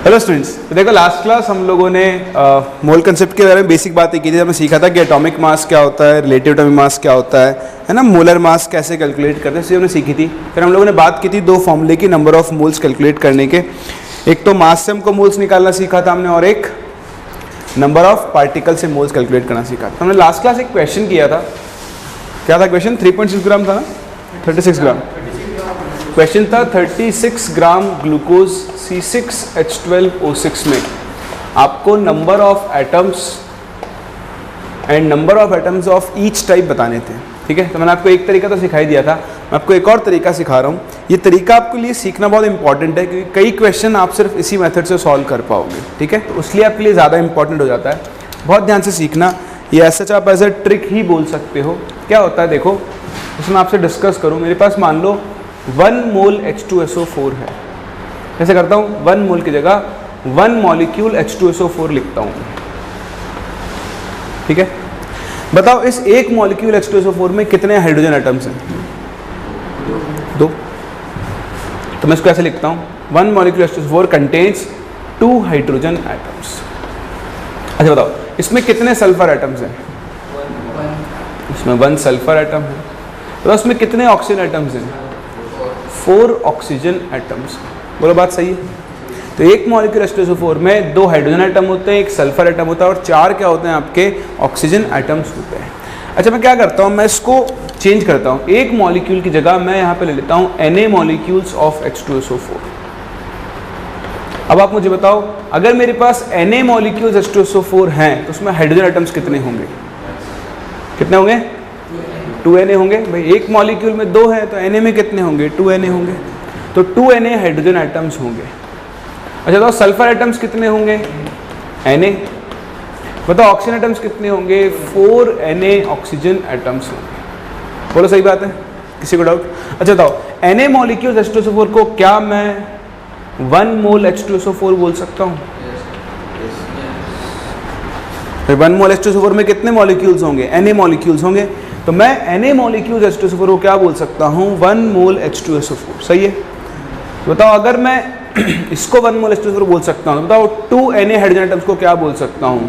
Hello students, तो देखो last class हम लोगों ने मोल कंसेप्ट के बारे में बेसिक बातें की थी। हमने सीखा था कि एटॉमिक मास क्या होता है, रिलेटिव एटॉमिक मास क्या होता है ना, मोलर मास कैसे कैलकुलेट करते हैं, इसे हमने सीखी थी। फिर हम लोगों ने बात की थी दो फॉर्मूले की नंबर ऑफ मोल्स कैलकुलेट करने के। एक तो मास से हमको मोल्स निकालना सीखा था हमने, और एक नंबर ऑफ पार्टिकल से मोल्स कैलकुलेट करना सीखा था। हमने लास्ट क्लास एक क्वेश्चन किया था, क्या था क्वेश्चन? 3.6 ग्राम था ना, 36 ग्राम क्वेश्चन था। 36 ग्राम ग्लूकोज C6H12O6 में आपको number of atoms and number of atoms of each type बताने थे। ठीक है, तो मैंने आपको एक तरीका तो सिखाई दिया था, मैं आपको एक और तरीका सिखा रहा हूँ। ये तरीका आपके लिए सीखना बहुत इंपॉर्टेंट है, क्योंकि कई क्वेश्चन आप सिर्फ इसी मेथड से सॉल्व कर पाओगे। ठीक है, तो उसलिए आपके लिए ज़्यादा इंपॉर्टेंट हो जाता है। बहुत ध्यान से सीखना। ये ऐसा आप एज ए ट्रिक ही बोल सकते हो। क्या होता है देखो, उसमें आपसे डिस्कस करूँ। मेरे पास मान लो 1 मोल H2SO4 है। कैसे करता हूँ? 1 मोल की जगह 1 मॉलिक्यूल H2SO4 लिखता हूँ। ठीक है, बताओ इस एक मॉलिक्यूल H2SO4 में कितने हाइड्रोजन एटम्स हैं? 2। तो मैं इसको ऐसे लिखता हूँ, 1 molecule H2SO4 contains 2 hydrogen atoms. अच्छा बताओ इसमें कितने सल्फर एटम्स हैं? इसमें 1 सल्फर एटम है। बताओ इसमें कितने ऑक्सीजन एटम्स हैं? 4 ऑक्सीजन एटम्स। बोलो बात सही है? तो एक मॉलिक्यूल H2SO4 में 2 हाइड्रोजन एटम होते हैं, 1 सल्फर एटम होता है, और 4 क्या होते हैं? आपके ऑक्सीजन एटम्स होते हैं। अच्छा मैं क्या करता हूँ, मैं इसको चेंज करता हूँ। एक मॉलिक्यूल की जगह मैं यहाँ पे ले लेता हूँ Na मॉलिक्यूल्स ऑफ H2SO4। अब आप मुझे बताओ, अगर मेरे पास Na मॉलिक्यूल्स H2SO4 हैं तो उसमें हाइड्रोजन एटम्स कितने होंगे? कितने होंगे? 2Na होंगे। भाई एक मॉलिक्यूल में 2 है तो Na में कितने होंगे? 2Na होंगे। तो 2Na हाइड्रोजन एटम्स होंगे। अच्छा तो सल्फर एटम्स कितने होंगे? Na। बताओ ऑक्सीजन एटम्स कितने होंगे? 4Na ऑक्सीजन एटम्स होंगे। बोलो सही बात है? किसी को डाउट? अच्छा बताओ Na मॉलिक्यूल H2SO4 को क्या मैं 1 मोल H2SO4 बोल सकता हूँ? फिर 1 मोल H2SO4 में कितने मॉलिक्यूल्स होंगे? Na मॉलिक्यूल्स होंगे। तो मैं Na मॉलिक्यूल H2SO4 को क्या बोल सकता हूँ? 1 मोल H2SO4। सही है? तो बताओ अगर मैं इसको 1 मोल H2SO4 बोल सकता हूँ, तो बताओ 2Na हाइड्रोजन एटम्स को क्या बोल सकता हूँ?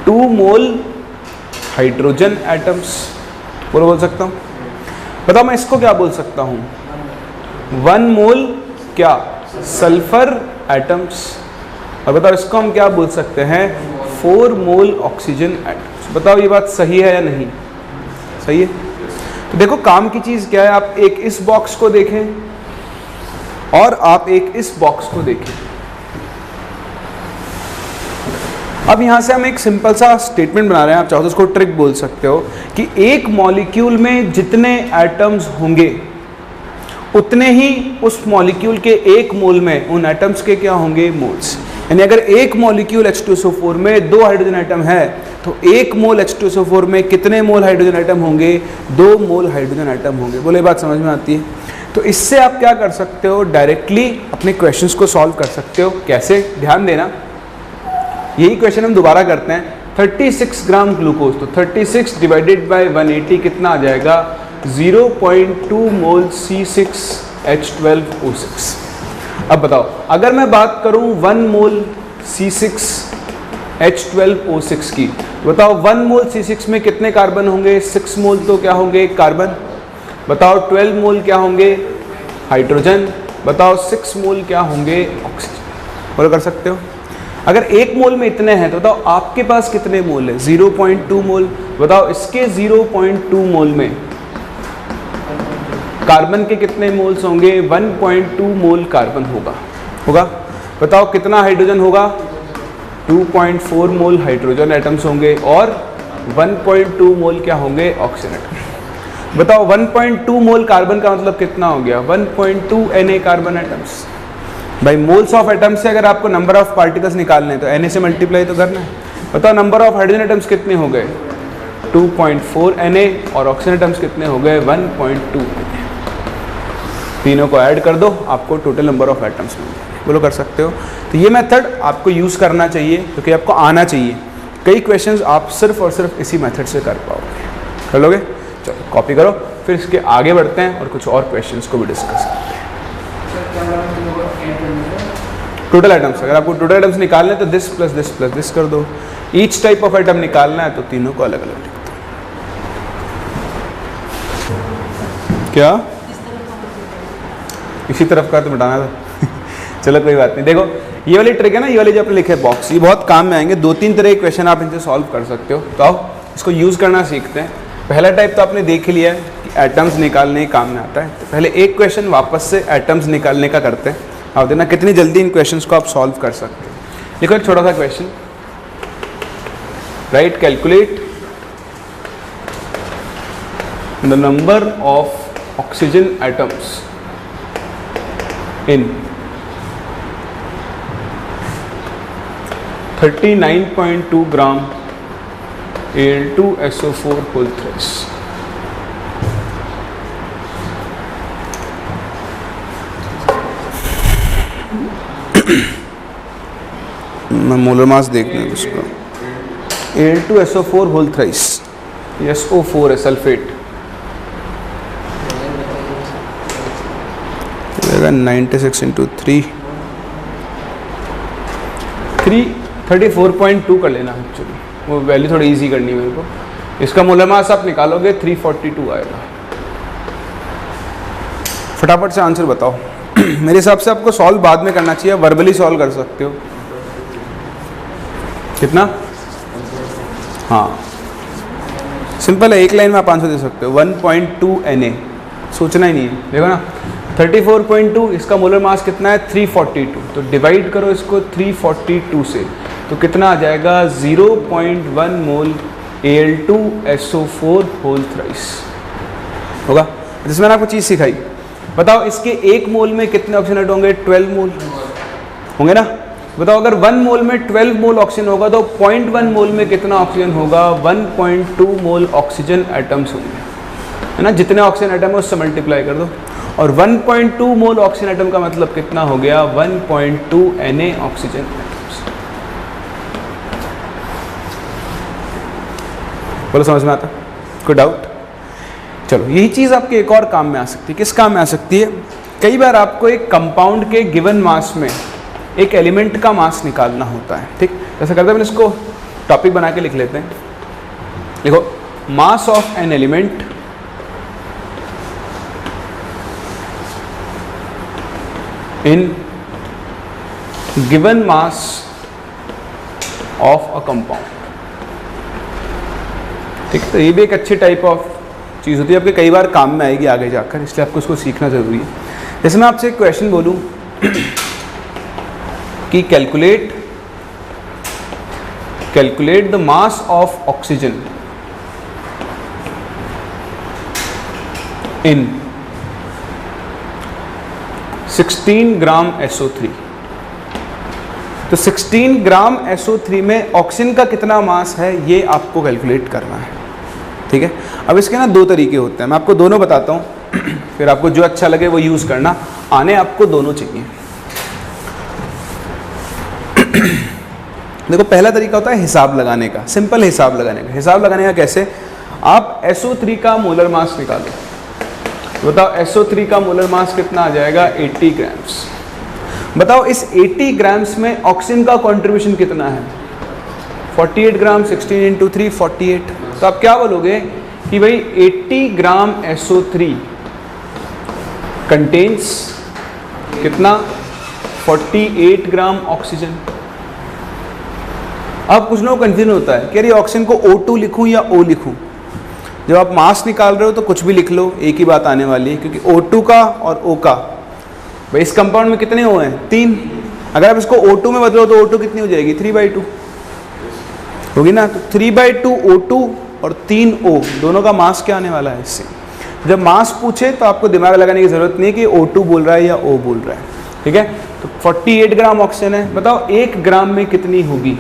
2 मोल हाइड्रोजन एटम्स। बोल सकता हूँ? बताओ मैं इसको क्या बोल सकता हूँ? 1 मोल क्या? Sulphur atoms. और बताओ इसको हम क्या बोल सकते हैं? 4 मोल ऑक्सीजन एटम्स। बताओ ये बात सही है या नहीं? सही है। तो देखो काम की चीज़ क्या है, आप एक इस बॉक्स को देखें और आप एक इस बॉक्स को देखें। अब यहां से हम एक सिंपल सा स्टेटमेंट बना रहे हैं, आप चाहो तो उसको ट्रिक बोल सकते हो, कि एक मॉलिक्यूल में जितने एटम्स होंगे उतने ही उस मॉलिक्यूल के एक मोल में उन एटम्स के क्या होंगे? मोल्स। यानी अगर एक मॉलिक्यूल H2SO4 में 2 हाइड्रोजन एटम है तो 1 मोल H2SO4 में कितने मोल हाइड्रोजन एटम होंगे? 2 मोल हाइड्रोजन एटम होंगे। बोले बात समझ में आती है? तो इससे आप क्या कर सकते हो? डायरेक्टली अपने क्वेश्चंस को सॉल्व कर सकते हो। कैसे? ध्यान देना, यही क्वेश्चन हम दोबारा करते हैं। 36 ग्राम ग्लूकोज, तो 36 डिवाइडेड बाय 180 कितना आ जाएगा? 0.2 मोल C6H12O6। अब बताओ अगर मैं बात करूं 1 मोल C6H12O6 की, बताओ 1 मोल C6 में कितने कार्बन होंगे? 6 मोल तो क्या होंगे? कार्बन। बताओ 12 मोल क्या होंगे? हाइड्रोजन। बताओ 6 मोल क्या होंगे? ऑक्सीजन। बोलो कर सकते हो? अगर 1 मोल में इतने हैं तो बताओ आपके पास कितने मोल है? 0.2 मोल। बताओ इसके 0.2 मोल में कार्बन के कितने मोल्स होंगे? 1.2 मोल कार्बन होगा। बताओ कितना हाइड्रोजन होगा? 2.4 मोल हाइड्रोजन एटम्स होंगे, और 1.2 मोल क्या होंगे? Oxygen atom. बताओ 1.2 मोल कार्बन का मतलब कितना हो गया? 1.2 Na कार्बन एटम्स। भाई मोल्स ऑफ एटम्स से अगर आपको नंबर ऑफ पार्टिकल्स निकालने हैं तो Na से मल्टीप्लाई तो करना है। बताओ नंबर ऑफ हाइड्रोजन एटम्स कितने हो गए? 2.4 Na, और ऑक्सीजन एटम्स कितने हो गए? 1.2 Na। तीनों को ऐड कर दो, आपको टोटल नंबर ऑफ एटम्स मिल जाएंगे। बोलो कर सकते हो? तो ये मेथड आपको यूज़ करना चाहिए, क्योंकि आपको आना चाहिए। कई क्वेश्चंस आप सिर्फ और सिर्फ इसी मेथड से कर पाओगे। कर लोगे? चलो कॉपी करो, फिर इसके आगे बढ़ते हैं और कुछ और क्वेश्चंस को भी डिस्कस करते हैं। टोटल आइटम्स, अगर आपको टोटल आइटम्स निकालना है तो this plus this plus this कर दो। ईच टाइप ऑफ आइटम निकालना है तो तीनों को अलग अलग लिख दो। क्या इसी तरफ का तो मिटाना था चलो कोई बात नहीं। देखो ये वाली ट्रिक है ना, ये वाले जो आपने लिखे बॉक्स, ये बहुत काम में आएंगे। 2-3 तरह के क्वेश्चन आप इनसे सॉल्व कर सकते हो। तो आओ इसको यूज़ करना सीखते हैं। पहला टाइप तो आपने देख लिया है कि एटम्स निकालने के काम में आता है। तो पहले एक क्वेश्चन वापस से एटम्स निकालने का करते हैं। आप देखना कितनी जल्दी इन क्वेश्चंस को आप सॉल्व कर सकते हो। देखो एक छोटा सा question, right, calculate the number of oxygen atoms in 39.2 gram Al2SO4 whole thrice। मैं मोलर मास देखने उसको। Al2SO4 whole thrice, SO4 है सल्फेट, 96 into 3 34.2 कर लेना एक्चुअली, वो वैल्यू थोड़ी इजी करनी है मेरे को। इसका मोलर मास आप निकालोगे 342 आएगा। फटाफट से आंसर बताओ मेरे हिसाब से आपको सॉल्व बाद में करना चाहिए, वर्बली सॉल्व कर सकते हो। कितना? हाँ सिंपल है, एक लाइन में आप आंसर दे सकते हो। 1.2 Na, सोचना ही नहीं है। देखो ना 34.2, इसका मोलर मास कितना है 342, तो डिवाइड करो इसको 342 से, तो कितना आ जाएगा 0.1 मोल Al2SO4 होल थ्राइस होगा। जिसमें मैंने आपको चीज़ सिखाई, बताओ इसके 1 मोल में कितने ऑक्सीजन एटम होंगे? 12 मोल होंगे ना। बताओ अगर 1 मोल में 12 मोल ऑक्सीजन होगा तो 0.1 मोल में कितना ऑक्सीजन होगा? 1.2 मोल ऑक्सीजन एटम्स होंगे, है ना। जितने ऑक्सीजन एटम है उससे मल्टीप्लाई कर दो, और 1.2 मोल ऑक्सीजन एटम का मतलब कितना हो गया? 1.2 Na ऑक्सीजन एटम्स। बोलो समझ में आता? कोई डाउट? चलो यही चीज़ आपके एक और काम में आ सकती है। किस काम में आ सकती है? कई बार आपको एक कंपाउंड के गिवन मास में एक एलिमेंट का मास निकालना होता है, ठीक। जैसा करते हैं, इसको टॉपिक बना के लिख लेते हैं। देखो mass of an element in given mass of a compound, ठीक। तो ये भी एक अच्छी टाइप ऑफ चीज़ होती है, आपके कई बार काम में आएगी आगे जाकर, इसलिए आपको इसको सीखना ज़रूरी है। जैसे मैं आपसे एक क्वेश्चन बोलूँ कि calculate the mass of oxygen in 16 gram SO3, तो 16 ग्राम SO3 में ऑक्सीजन का कितना मास है ये आपको कैलकुलेट करना है, ठीक है। अब इसके ना 2 तरीके होते हैं, मैं आपको दोनों बताता हूँ फिर आपको जो अच्छा लगे वो यूज़ करना। आने आपको दोनों चाहिए। देखो पहला तरीका होता है हिसाब लगाने का, सिंपल हिसाब लगाने का। हिसाब लगाने का कैसे? आप SO3 का मोलर मास निकालो, बताओ SO3 का मोलर मास कितना आ जाएगा? 80 ग्राम्स। बताओ इस 80 ग्राम्स में ऑक्सीजन का कंट्रीब्यूशन कितना है? 48 ग्राम। 16 इंटू 3 48। तो आप क्या बोलोगे कि भाई 80 ग्राम SO3 कंटेन्स कितना? 48 ग्राम ऑक्सीजन। अब कुछ लोग कंफ्यूजन होता है कि अरे ऑक्सीजन को O2 लिखूं या O लिखूं। जब आप मास निकाल रहे हो तो कुछ भी लिख लो, एक ही बात आने वाली है, क्योंकि O2 का और O का, भाई इस कंपाउंड में कितने O हैं? 3। अगर आप इसको O2 में बदलो तो O2 कितनी हो जाएगी? 3/2 होगी ना। तो 3/2 O2 और 3 O दोनों का मास क्या आने वाला है इससे? जब मास पूछे तो आपको दिमाग लगाने की जरूरत नहीं है कि O2 बोल रहा है या O बोल रहा है, ठीक है। तो 48 ग्राम ऑक्सीजन है, बताओ 1 ग्राम में कितनी होगी?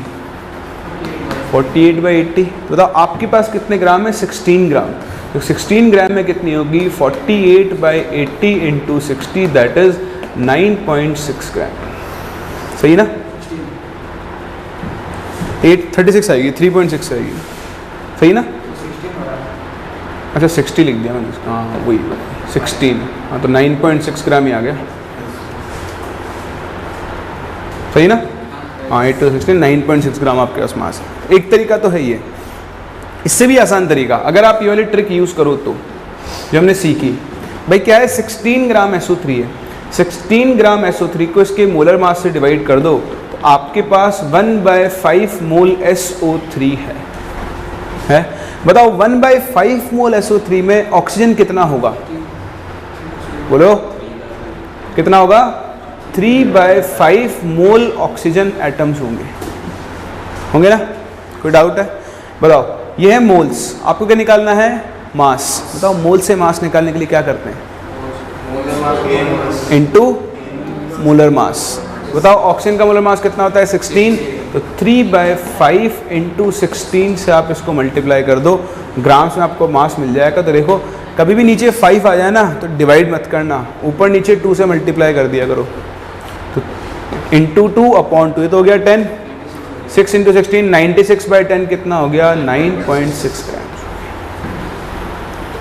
48/80। बताओ आपके पास कितने ग्राम है? 16 ग्राम। तो 16 ग्राम में कितनी होगी? 48/80 इंटू 60, दैट इज 9.6 ग्राम। सही ना? 836 आएगी, 3.6 आएगी, सही ना? अच्छा 60 लिख दिया मैंने इसका, हाँ वही 16, हाँ तो 9.6 ग्राम ही आ गया। सही ना? हाँ 8 to 16 9.6 ग्राम आपके पास मास है। एक तरीका तो है ये। इससे भी आसान तरीका, अगर आप ये वाली ट्रिक यूज़ करो तो, जो हमने सीखी भाई क्या है, 16 ग्राम SO3 है, 16 ग्राम SO3 को इसके मोलर मास से डिवाइड कर दो तो आपके पास 1/5 मोल SO3 है। बताओ 1/5 मोल SO3 में ऑक्सीजन कितना होगा? बोलो कितना होगा? 3/5 मोल ऑक्सीजन एटम्स होंगे ना? कोई डाउट है? बताओ ये है मोल्स, आपको क्या निकालना है? मास। बताओ मोल से मास निकालने के लिए क्या करते हैं? Into molar mass. बताओ ऑक्सीजन का मोलर मास कितना होता है? 16, तो 3/5 इंटू 16 से आप इसको मल्टीप्लाई कर दो, ग्राम्स में आपको मास मिल जाएगा। तो देखो कभी भी नीचे 5 आ जाए ना तो डिवाइड मत करना, ऊपर नीचे 2 से मल्टीप्लाई कर दिया करो। तो इंटू 2/2 ये तो हो गया 10, 6 इंटू 16 96/10 कितना हो गया? 9.6 ग्राम।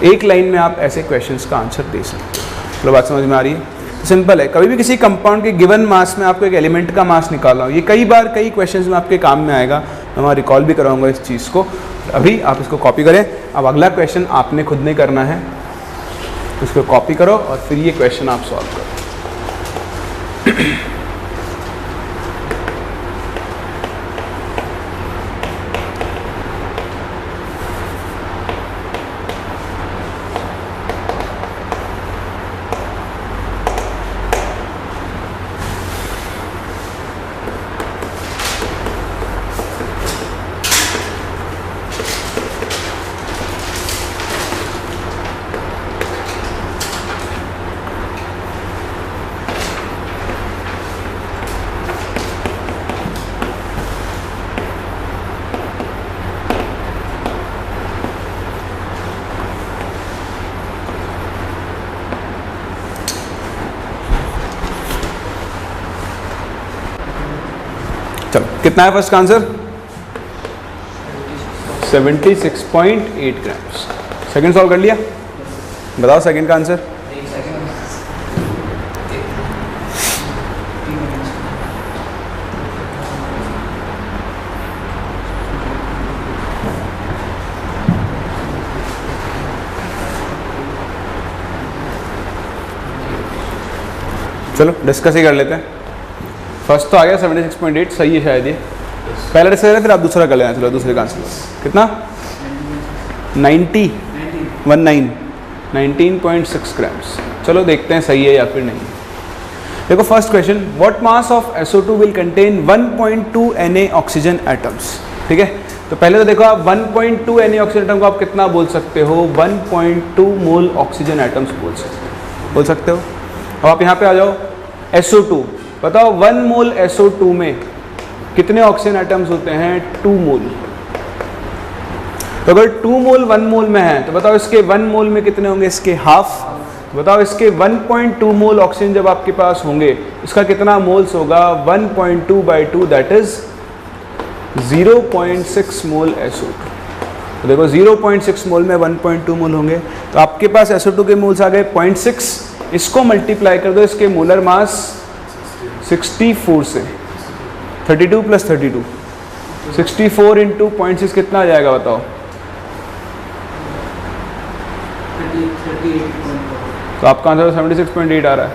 एक लाइन में आप ऐसे क्वेश्चंस का आंसर दे सकते हो। चलो बात समझ में आ रही है? सिंपल है, कभी भी किसी कंपाउंड के गिवन मास में आपको एक एलिमेंट का मास निकालना हो, ये कई बार कई क्वेश्चंस में आपके काम में आएगा। मैं वहाँ रिकॉल भी कराऊंगा इस चीज़ को। अभी आप इसको कॉपी करें। अब अगला क्वेश्चन आपने खुद नहीं करना है, इसको कॉपी करो और फिर ये क्वेश्चन आप सॉल्व करो। चलो कितना है फर्स्ट का आंसर? 76.8 ग्राम्स। सेकंड सॉल्व कर लिया? बताओ सेकंड का आंसर। चलो डिस्कस ही कर लेते हैं। फर्स्ट तो आ गया 76.8, सही है शायद ये। पहला डिस्कस है, फिर आप दूसरा कर लेना। चलो दूसरे का आंसर कितना? 19.6 ग्राम्स। चलो देखते हैं सही है या फिर नहीं। देखो first question, what mass of SO2 will contain 1.2 Na oxygen atoms. ठीक है, तो पहले तो देखो आप 1.2 Na ऑक्सीजन एटम को आप कितना बोल सकते हो? 1.2 मोल ऑक्सीजन एटम्स बोल सकते हो। अब आप यहाँ पे आ जाओ, SO2 बताओ 1 मोल SO2 में कितने ऑक्सीजन एटम्स होते हैं? 2 मोल। तो अगर 2 मोल 1 मोल में है तो बताओ इसके 1 मोल में कितने होंगे? इसके हाफ। तो बताओ इसके 1.2 मोल ऑक्सीजन जब आपके पास होंगे, इसका कितना मोल्स होगा? 1.2/2 दैट इज 0.6 मोल SO2। तो देखो 0.6 मोल में 1.2 मोल होंगे, तो आपके पास SO2 के मोल्स आ गए 0.6। इसको मल्टीप्लाई कर दो इसके मोलर मास 64 से, 32 + 32, 64 इंटू 0.6 कितना आ जाएगा बताओ? 38.4। तो आपका आंसर 76.8 आ रहा है।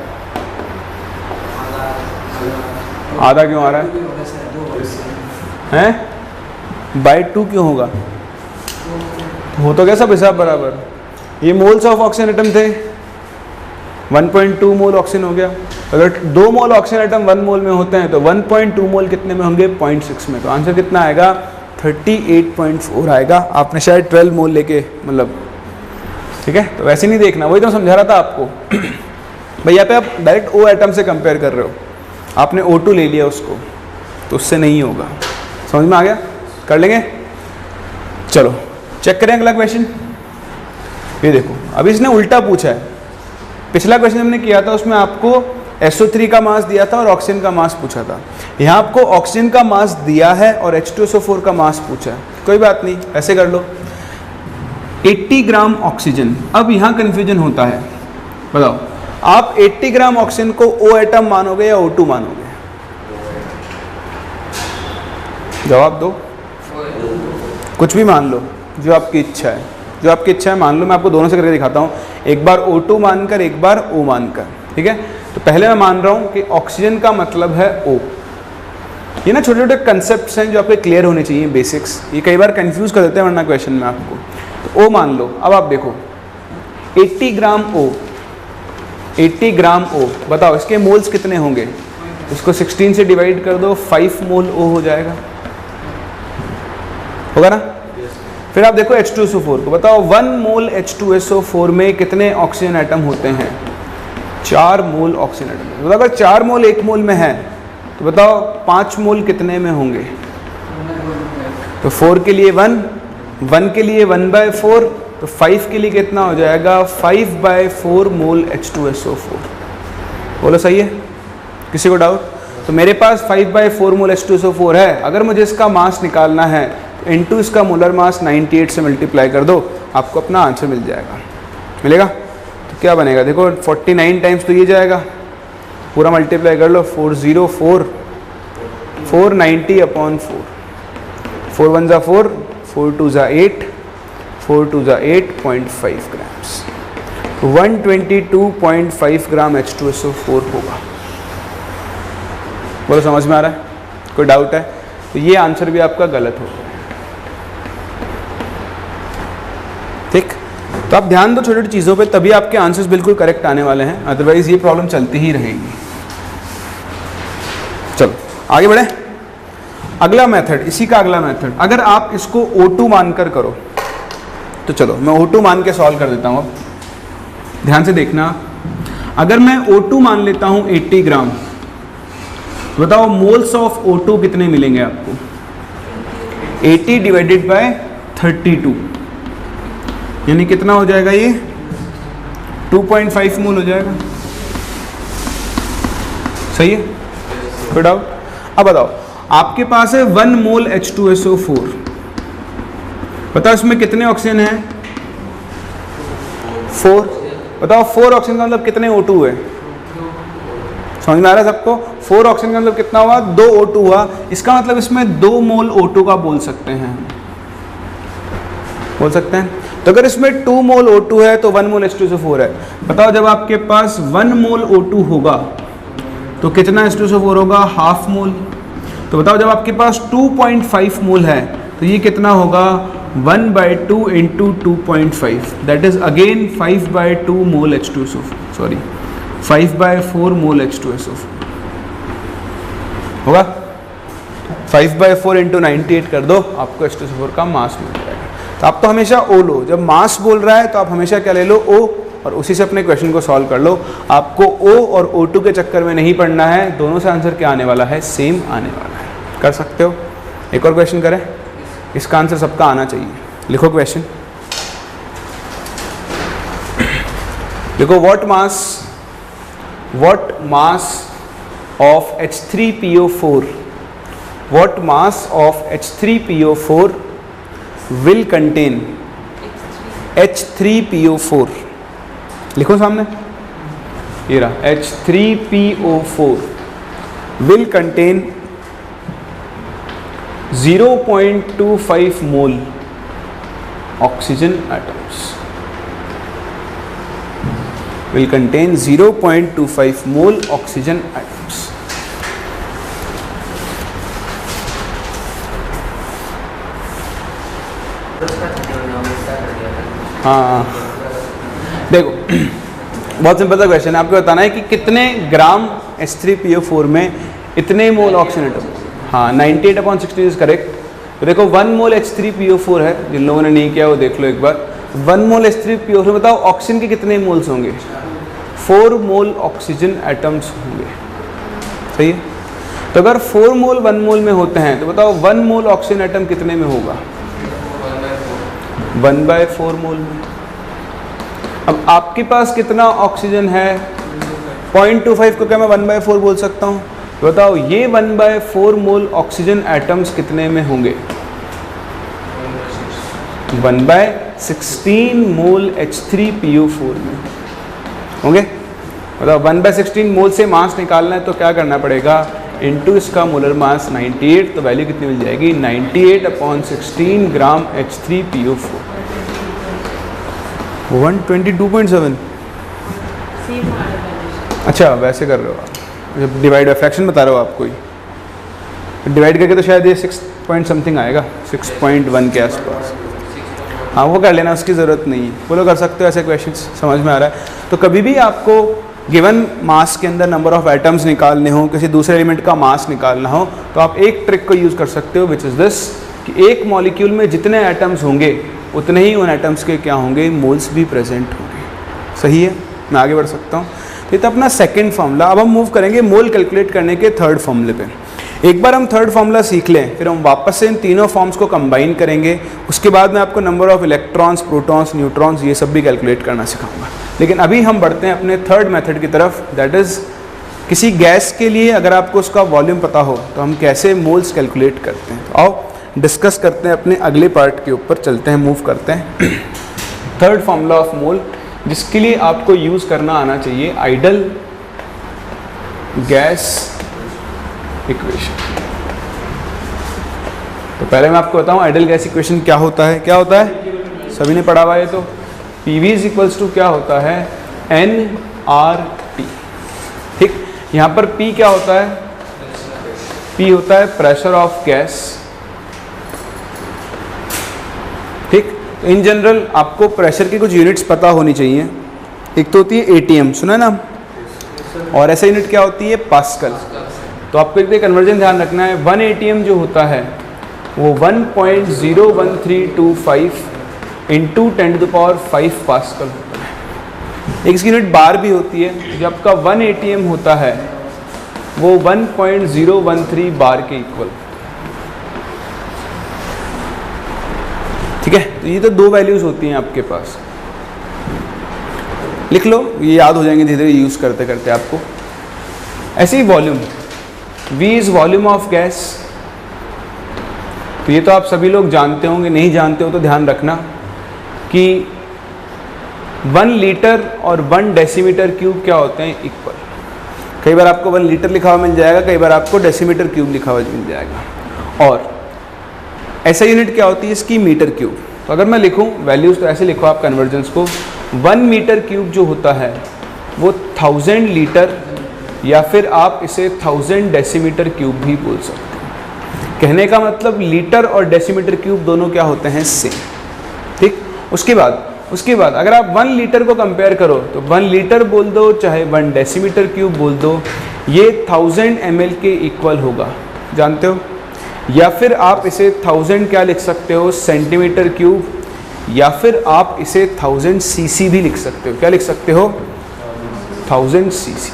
आधा क्यों आ रहा है? /2 क्यों होगा? हो तो गया सब हिसाब बराबर। ये मोल्स ऑफ ऑक्सीजन एटम थे, 1.2 मोल ऑक्सीजन हो गया। अगर 2 मोल ऑक्सीजन एटम 1 मोल में होते हैं तो 1.2 मोल कितने में होंगे? 0.6 में। तो आंसर कितना आएगा? 38.4 आएगा। आपने शायद 12 मोल लेके मतलब, ठीक है, तो वैसे नहीं देखना, वही तो समझा रहा था आपको। भाई यहाँ पे आप डायरेक्ट O एटम से कंपेयर कर रहे हो, आपने O2 ले लिया उसको, तो उससे नहीं होगा। समझ में आ गया? कर लेंगे? चलो चेक करें अगला क्वेश्चन। ये देखो अब इसने उल्टा पूछा है। पिछला क्वेश्चन हमने किया था उसमें आपको SO3 का मास दिया था और ऑक्सीजन का मास पूछा था। यहाँ आपको ऑक्सीजन का मास दिया है और H2SO4 का मास पूछा है। कोई बात नहीं, ऐसे कर लो, 80 ग्राम ऑक्सीजन। अब यहाँ कन्फ्यूजन होता है, बताओ आप 80 ग्राम ऑक्सीजन को O एटम मानोगे या O2 मानोगे? जवाब दो, कुछ भी मान लो, जो आपकी इच्छा है, जो आपकी इच्छा है मान लो। मैं आपको दोनों से करके दिखाता हूँ, एक बार O2 मानकर, एक बार O मानकर, ठीक है। तो पहले मैं मान रहा हूँ कि ऑक्सीजन का मतलब है O। ये ना छोटे छोटे कंसेप्ट्स हैं जो आपके क्लियर होने चाहिए, बेसिक्स, ये कई बार कंफ्यूज कर देते हैं वरना क्वेश्चन में आपको। तो O मान लो, अब आप देखो 80 ग्राम O, 80 ग्राम O, बताओ इसके मोल्स कितने होंगे? इसको 16 से डिवाइड कर दो, 5 मोल O हो जाएगा, होगा ना। फिर आप देखो H2SO4 को, बताओ 1 मोल H2SO4 में कितने ऑक्सीजन एटम होते हैं? 4 मोल ऑक्सीजन एटम। बताओ अगर 4 मोल 1 मोल में है तो बताओ 5 मोल कितने में होंगे? तो 4 के लिए 1, 1 के लिए 1/4, तो 5 के लिए कितना हो जाएगा? 5/4 मोल H2SO4। बोलो सही है? किसी को डाउट? तो मेरे पास 5/4 मोल H2SO4 है। अगर मुझे इसका मास निकालना है तो इनटू इसका मोलर मास 98 से मल्टीप्लाई कर दो, आपको अपना आंसर मिल जाएगा। मिलेगा? तो क्या बनेगा? देखो 49 टाइम्स तो ये जाएगा, पूरा मल्टीप्लाई कर लो, 404, 490/4, 4 1 ज़ा 4, 4 2 ज़ा 8, 4 2 ज़ा 8.5 ग्राम्स, 122.5 ग्राम H2SO4 होगा। बोलो समझ में आ रहा है? कोई डाउट है? तो ये आंसर भी आपका गलत हो गया, ठीक। तो आप ध्यान दो छोटी छोटी चीज़ों पे, तभी आपके आंसर्स बिल्कुल करेक्ट आने वाले हैं, अदरवाइज ये प्रॉब्लम चलती ही रहेगी। चलो आगे बढ़े। अगला मेथड, इसी का अगला मेथड, अगर आप इसको O2 मानकर करो तो चलो मैं O2 मान के सॉल्व कर देता हूँ। अब ध्यान से देखना, अगर मैं O2 मान लेता हूँ 80 ग्राम, तो बताओ मोल्स ऑफ O2 कितने मिलेंगे आपको? 80 डिवाइडेड बाय 32, यानी कितना हो जाएगा? ये 2.5 मोल हो जाएगा। सही है? कोई डाउट? अब बताओ, आपके पास है 1 मोल H2SO4, बताओ इसमें कितने ऑक्सीजन हैं? 4। बताओ 4 ऑक्सीजन का मतलब कितने O2 है? समझ में आ रहा है सबको? 4 ऑक्सीजन का मतलब कितना हुआ? 2 O2 हुआ। इसका मतलब इसमें 2 मोल O2 का बोल सकते हैं, बोल सकते हैं। तो अगर इसमें 2 मोल O2 है तो 1 मोल H2SO4 है। बताओ जब आपके पास 1 मोल O2 होगा तो कितना H2SO4 होगा? Half mole. तो बताओ जब आपके पास 2.5 मोल है तो ये कितना होगा? 1/2 into 2.5, that is again 5/2 mole H2SO4, sorry 5/4 mole H2SO4 होगा। 5/4 इंटू 98 कर दो, आपको H2SO4 का मास मिल जाएगा। तो आप तो हमेशा O लो, जब मास बोल रहा है तो आप हमेशा क्या ले लो? O, और उसी से अपने क्वेश्चन को सॉल्व कर लो। आपको O और O2 के चक्कर में नहीं पड़ना है, दोनों से आंसर क्या आने वाला है? सेम आने वाला है। कर सकते हो? एक और क्वेश्चन करें, इसका आंसर सबका आना चाहिए। लिखो क्वेश्चन, देखो what mass of H3PO4, what mass of H3PO4 will contain H3PO4, लिखो सामने, ये रहा H3PO4 will contain 0.25 mole oxygen atoms, will contain 0.25 mole oxygen atoms। हाँ देखो बहुत सिंपल सा क्वेश्चन है, आपको बताना है कि कितने ग्राम H3PO4 में इतने मोल ऑक्सीजन एटम। हाँ 98/60 इज करेक्ट। तो देखो 1 मोल H3PO4 है, जिन लोगों ने नहीं किया वो देख लो एक बार। 1 मोल H3PO4 बताओ ऑक्सीजन के कितने मोल्स होंगे? 4 मोल ऑक्सीजन एटम्स होंगे। सही है? तो अगर 4 मोल 1 मोल में होते हैं तो बताओ 1 मोल ऑक्सीजन एटम कितने में होगा? 1/4 मोल में। अब आपके पास कितना ऑक्सीजन है? 0.25 को क्या मैं 1/4 बोल सकता हूँ? बताओ ये 1/4 मोल ऑक्सीजन एटम्स कितने में होंगे? 1/16 मोल H3PO4 में होंगे। बताओ 1/16 मोल से मास निकालना है तो क्या करना पड़ेगा? इंटू इसका मोलर मास 98, तो वैल्यू कितनी मिल जाएगी 98/16 ग्राम H3PO4। 122.7। अच्छा वैसे कर रहे हो आप, जब डिवाइड बाय फ्रैक्शन बता रहे हो आप कोई, डिवाइड करके तो शायद ये 6 पॉइंट समथिंग आएगा, 6.1 के आसपास। हाँ वो कर लेना, उसकी ज़रूरत नहीं है, फॉलो कर सकते हो ऐसे क्वेश्चंस, समझ में आ रहा है। तो कभी भी आपको गिवन मास के अंदर नंबर ऑफ एटम्स निकालने हो, किसी दूसरे एलिमेंट का मास निकालना हो, तो आप एक ट्रिक को यूज़ कर सकते हो, विच इज़ दिस, कि एक मॉलिक्यूल में जितने एटम्स होंगे उतने ही उन एटम्स के क्या होंगे, मोल्स भी प्रेजेंट होंगे। सही है, मैं आगे बढ़ सकता हूँ। ये तो अपना सेकेंड फॉर्मूला। अब हम मूव करेंगे मोल कैलकुलेट करने के थर्ड फॉर्मूले पे। एक बार हम थर्ड फॉर्मूला सीख लें, फिर हम वापस से इन तीनों फॉर्म्स को कंबाइन करेंगे। उसके बाद मैं आपको number of electrons, protons, neutrons ये सब भी कैलकुलेट करना सिखाऊंगा। लेकिन अभी हम बढ़ते हैं अपने थर्ड मेथड की तरफ, दैट इज़ किसी गैस के लिए अगर आपको उसका वॉल्यूम पता हो तो हम कैसे मोल्स कैलकुलेट करते हैं। तो आओ डिस्कस करते हैं, अपने अगले पार्ट के ऊपर चलते हैं, मूव करते हैं। थर्ड फॉर्मूला ऑफ मोल, जिसके लिए आपको यूज़ करना आना चाहिए आइडल गैस इक्वेशन। तो पहले मैं आपको बताऊं आइडल गैस इक्वेशन क्या होता है। क्या होता है, सभी ने पढ़ा हुआ है। तो PV इज इक्वल्स टू क्या होता है, nRT। ठीक, यहाँ पर P क्या होता है, P होता है प्रेशर ऑफ गैस। ठीक, इन जनरल आपको प्रेशर की कुछ यूनिट्स पता होनी चाहिए। एक तो होती है ATM, सुना है ना, और ऐसा यूनिट क्या होती है, पास्कल। तो आपको एक कन्वर्जन ध्यान रखना है, 1 ATM जो होता है वो 1.01325 इंटू 10⁵ पास्कल होता है। एक इसकी यूनिट बार भी होती है। जो आपका 1 ATM होता है वो 1.013 बार के इक्वल। ठीक है, तो ये तो दो वैल्यूज होती हैं आपके पास, लिख लो, ये याद हो जाएंगे धीरे धीरे यूज करते करते आपको। ऐसे ही volume, V is volume of gas. तो ये तो आप सभी लोग जानते होंगे, नहीं जानते हो तो ध्यान रखना कि 1 लीटर और 1 डेसीमीटर क्यूब क्या होते हैं, इक्वल। कई बार आपको 1 लीटर लिखा हुआ मिल जाएगा, कई बार आपको डेसीमीटर क्यूब लिखा हुआ मिल जाएगा। और ऐसा यूनिट क्या होती है इसकी, मीटर क्यूब। तो अगर मैं लिखूं वैल्यूज, तो ऐसे लिखो आप कन्वर्जेंस को, 1 मीटर क्यूब जो होता है वो 1000 लीटर, या फिर आप इसे 1000 डेसीमीटर क्यूब भी बोल सकते हैं। कहने का मतलब लीटर और डेसीमीटर क्यूब दोनों क्या होते हैं, सेम। ठीक, उसके बाद अगर आप 1 लीटर को कंपेयर करो तो 1 लीटर बोल दो, चाहे 1 डेसीमीटर क्यूब बोल दो, ये 1000 ml के इक्वल होगा, जानते हो। या फिर आप इसे 1000 क्या लिख सकते हो, सेंटीमीटर क्यूब, या फिर आप इसे 1000 cc भी लिख सकते हो। क्या लिख सकते हो, 1000 cc,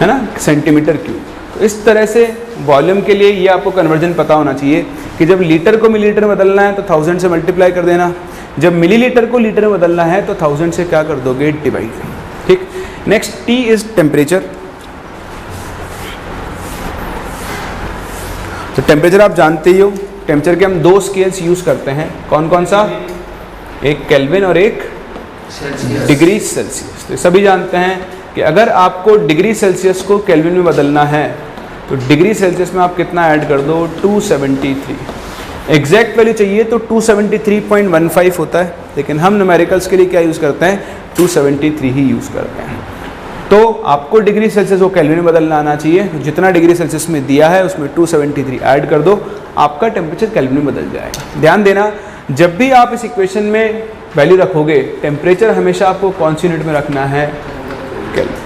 है ना, सेंटीमीटर क्यूब। तो इस तरह से वॉल्यूम के लिए ये आपको कन्वर्जन पता होना चाहिए कि जब लीटर को मिलीलीटर में बदलना है तो 1000 से मल्टीप्लाई कर देना, जब मिलीलीटर को लीटर में बदलना है तो 1000 से क्या कर दोगे, डिवाइड। ठीक, नेक्स्ट T इज टेम्परेचर। तो टेम्परेचर आप जानते ही हो, टेम्परेचर के हम 2 स्केल्स यूज करते हैं, कौन कौन सा, एक केल्विन और एक डिग्री सेल्सियस। तो सभी जानते हैं कि अगर आपको डिग्री सेल्सियस को केल्विन में बदलना है तो डिग्री सेल्सियस में आप कितना ऐड कर दो, 273। एग्जैक्ट वैल्यू चाहिए तो 273.15 होता है, लेकिन हम न्यूमेरिकल्स के लिए क्या यूज़ करते हैं, 273 ही यूज़ करते हैं। तो आपको डिग्री सेल्सियस को केल्विन में बदलना आना चाहिए। जितना डिग्री सेल्सियस में दिया है उसमें 273 ऐड कर दो, आपका टेम्परेचर केल्विन में बदल जाएगा। ध्यान देना, जब भी आप इस इक्वेशन में वैल्यू रखोगे, टेम्परेचर हमेशा आपको कौन सी यूनिट में रखना है, केल्विन।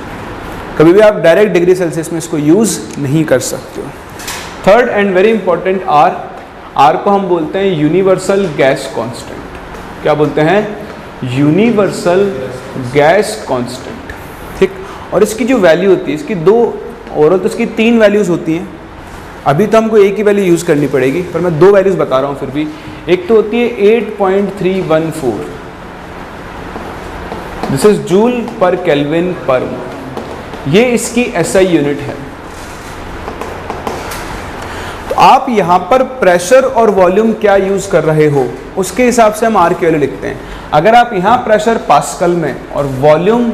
कभी भी आप डायरेक्ट डिग्री सेल्सियस में इसको यूज़ नहीं कर सकते हो। Third and very important R को हम बोलते हैं यूनिवर्सल गैस कांस्टेंट। क्या बोलते हैं, यूनिवर्सल गैस कांस्टेंट। ठीक, और इसकी जो वैल्यू होती है, इसकी 2 ओवरऑल तो इसकी 3 वैल्यूज़ होती हैं। अभी तो हमको एक ही वैल्यू यूज़ करनी पड़ेगी, पर मैं 2 वैल्यूज़ बता रहा हूँ फिर भी। एक तो होती है 8.314, दिस इज जूल पर केल्विन पर मोल, ये इसकी SI यूनिट है। तो आप यहाँ पर प्रेशर और वॉल्यूम क्या यूज कर रहे हो उसके हिसाब से हम आर की वैल्यू लिखते हैं। अगर आप यहाँ प्रेशर पास्कल में और वॉल्यूम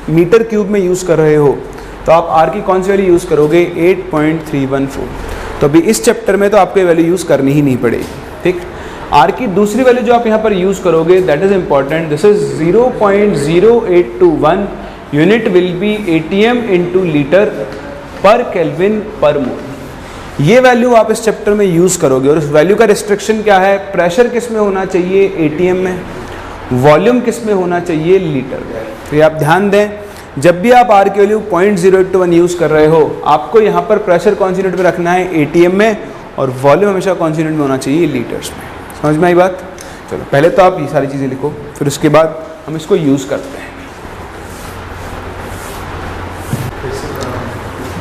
मीटर क्यूब में यूज कर रहे हो तो आप आर की कौन सी वैल्यू यूज़ करोगे? 8.314। तो अभी इस चैप्टर में तो आपको ये वैल्यू यूज़ करनी ही नहीं पड़ेगी, ठीक। आर की दूसरी वैल्यू जो आप यहाँ पर यूज़ करोगे, that is important, this is 0.0821 unit will be ATM into litre पर केल्विन पर मोल। ये वैल्यू आप इस चैप्टर में यूज़ करोगे और उस वैल्यू का रिस्ट्रिक्शन क्या है? प्रेशर किस में होना चाहिए? ATM में। वॉल्यूम किस में होना चाहिए? लीटर में। तो ये आप ध्यान दें, जब भी आप आर की वैल्यू 0.081 यूज़ कर रहे हो, आपको यहाँ पर प्रेशर कौन सी यूनिट में रखना है? ATM में, और वॉल्यूम हमेशा कौन सी यूनिट में होना चाहिए? लीटर्स में। समझ में आई बात? चलो पहले तो आप ये सारी चीज़ें लिखो, फिर उसके बाद हम इसको यूज़ करते हैं।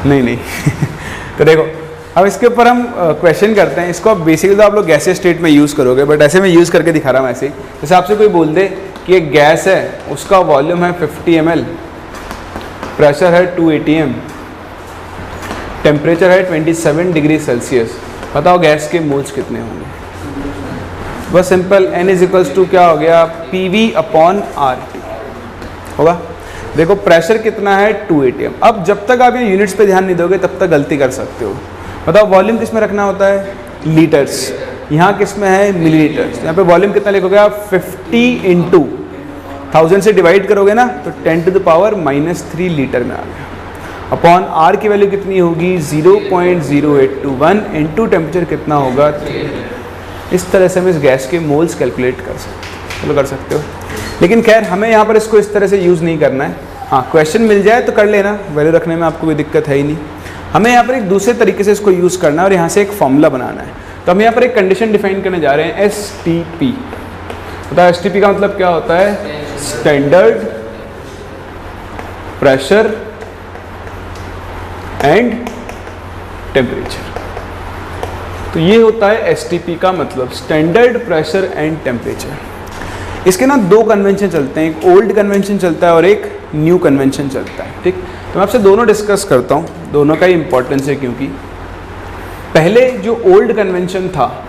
नहीं तो देखो, अब इसके ऊपर हम क्वेश्चन करते हैं। इसको अब बेसिकली तो आप लोग गैसेस स्टेट में यूज़ करोगे, बट ऐसे मैं यूज़ करके दिखा रहा हूँ ऐसे ही। जैसे आपसे कोई बोल दे कि एक गैस है, उसका वॉल्यूम है 50 ml, प्रेशर है 2 ATM, टेम्परेचर है 27 डिग्री सेल्सियस, बताओ गैस के मोल्स कितने होंगे? बस simple, N is equals to क्या हो गया? PV/RT होगा। देखो प्रेशर कितना है? 2 ATM। अब जब तक आप ये यूनिट्स पे ध्यान नहीं दोगे तब तक गलती कर सकते हो। बताओ वॉल्यूम किस में रखना होता है? लीटर्स। यहाँ किस में है? मिलीलीटर्स। यहाँ पे वॉल्यूम कितना लिखोगे आप? 50 इंटू 1000 से डिवाइड करोगे ना, तो 10⁻³ लीटर में आ गया। अपॉन आर की वैल्यू कितनी होगी? 0.0821 इंटू टेम्परेचर कितना होगा? 3। इस तरह से हम इस गैस के मोल्स कैलकुलेट कर सकते हो। चलो कर सकते हो, लेकिन खैर हमें यहाँ पर इसको इस तरह से यूज़ नहीं करना है। हाँ, क्वेश्चन मिल जाए तो कर लेना, वैल्यू रखने में आपको कोई दिक्कत है ही नहीं। हमें यहाँ पर एक दूसरे तरीके से इसको यूज़ करना है और यहाँ से एक फॉर्मूला बनाना है। तो हम यहाँ पर एक कंडीशन डिफाइन करने जा रहे हैं, STP। बताओ STP का मतलब क्या होता है? Standard pressure and temperature. तो ये होता है STP का मतलब, स्टैंडर्ड प्रेशर एंड टेम्परेचर। इसके ना दो कन्वेंशन चलते हैं, एक ओल्ड कन्वेंशन चलता है और एक न्यू कन्वेंशन चलता है, ठीक। तो मैं आपसे दोनों डिस्कस करता हूँ, दोनों का ही इंपॉर्टेंस है, क्योंकि पहले जो ओल्ड कन्वेंशन था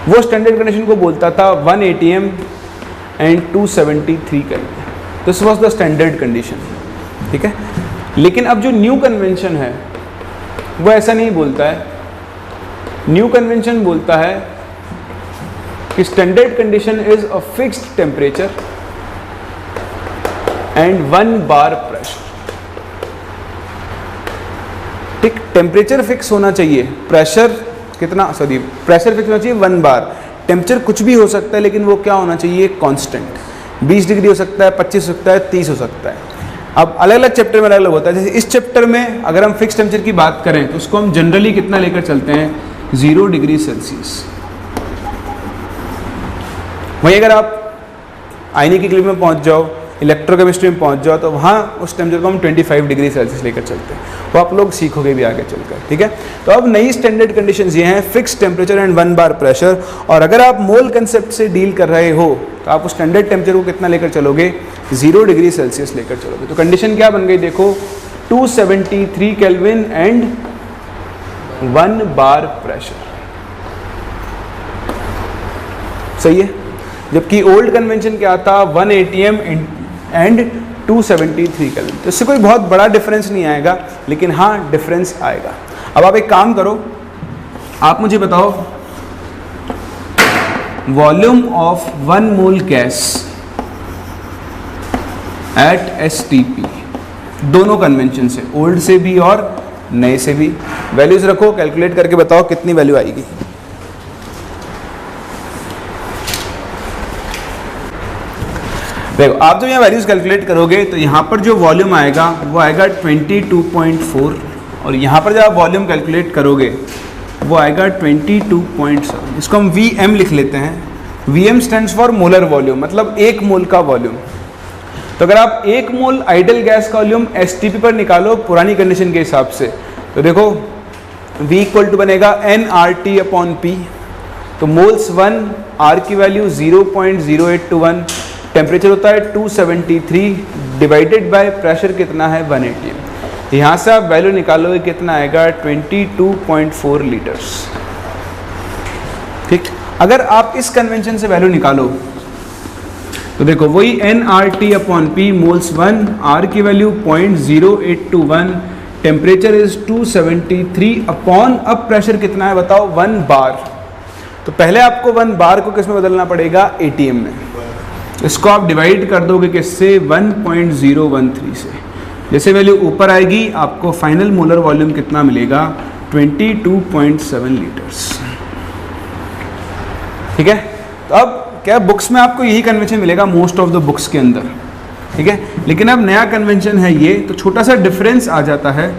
वो स्टैंडर्ड कंडीशन को बोलता था 1 ATM and 273 kelvin. This was the standard condition, ठीक है। लेकिन अब जो न्यू कन्वेंशन है वो ऐसा नहीं बोलता है। न्यू कन्वेंशन बोलता है कि standard condition is a fixed temperature and 1 bar pressure, ठीक। टेम्परेचर फिक्स होना चाहिए, प्रेशर प्रेशर फिक्स होना चाहिए 1 बार। टेम्परेचर कुछ भी हो सकता है, लेकिन वो क्या होना चाहिए? कांस्टेंट। 20 डिग्री हो सकता है, 25 हो सकता है, 30 हो सकता है। अब अलग अलग चैप्टर में अलग अलग होता है। जैसे इस चैप्टर में अगर हम फिक्स टेम्परेचर की बात करें तो उसको हम जनरली कितना लेकर चलते हैं? 0 डिग्री सेल्सियस। वहीं अगर आप आयनिक इक्विलिब्रियम में पहुंच जाओ, इलेक्ट्रोकेमिस्ट्री में पहुंच जाओ, तो वहाँ उस टेम्परेचर को हम 25 डिग्री सेल्सियस लेकर चलते हैं। वो आप लोग सीखोगे भी आगे चलकर, ठीक है। तो अब नई स्टैंडर्ड कंडीशंस ये हैं, fix temperature and 1 bar pressure. और अगर आप मोल कंसेप्ट से डील कर रहे हो तो आप उस स्टैंडर्ड टेम्परेचर को कितना लेकर चलोगे? 0 डिग्री सेल्सियस लेकर चलोगे। तो कंडीशन क्या बन गई? देखो, 273 केल्विन एंड 1 बार प्रेशर। सही है। जबकि ओल्ड कन्वेंशन क्या था? 1 ATM एंड 273 केल्विन। तो इससे कोई बहुत बड़ा डिफरेंस नहीं आएगा, लेकिन हाँ डिफरेंस आएगा। अब आप एक काम करो, आप मुझे बताओ volume of 1 mole gas at STP, दोनों कन्वेंशन से, ओल्ड से भी और नए से भी। वैल्यूज रखो, कैलकुलेट करके बताओ कितनी वैल्यू आएगी। देखो, आप जब यहाँ वैल्यूज कैलकुलेट करोगे तो यहाँ पर जो वॉल्यूम आएगा वो आएगा 22.4, और यहाँ पर जब आप वॉल्यूम कैलकुलेट करोगे वो आएगा 22.7। इसको हम VM लिख लेते हैं। VM stands for molar volume, मतलब 1 मोल का वॉल्यूम। तो अगर आप 1 मोल आइडल गैस का वॉल्यूम STP पर निकालो पुरानी कंडीशन के हिसाब से, तो देखो V इक्वल टू बनेगा nRT/P। तो मोल्स 1, R की वैल्यू 0.0821, टेम्परेचर होता है 273 डिवाइडेड बाय प्रेशर कितना है? 1 ATM। यहाँ से आप वैल्यू निकालोगे कितना आएगा? 22.4 लीटर्स, ठीक। अगर आप इस कन्वेंशन से वैल्यू निकालो तो देखो वही nRT upon P moles 1, R की वैल्यू 0.0821, टेम्परेचर इज 273 अपॉन, अब प्रेशर कितना है बताओ 1 बार। तो पहले आपको 1 बार को किस में बदलना पड़ेगा, ATM में। इसको आप डिवाइड कर दोगे किससे, 1.013 से। जैसे वैल्यू ऊपर आएगी आपको फाइनल मोलर वॉल्यूम कितना मिलेगा, 22.7 लीटर्स। ठीक है, तो अब क्या बुक्स में आपको यही कन्वेंशन मिलेगा मोस्ट ऑफ द बुक्स के अंदर, ठीक है। लेकिन अब नया कन्वेंशन है ये, तो छोटा सा डिफरेंस आ जाता है।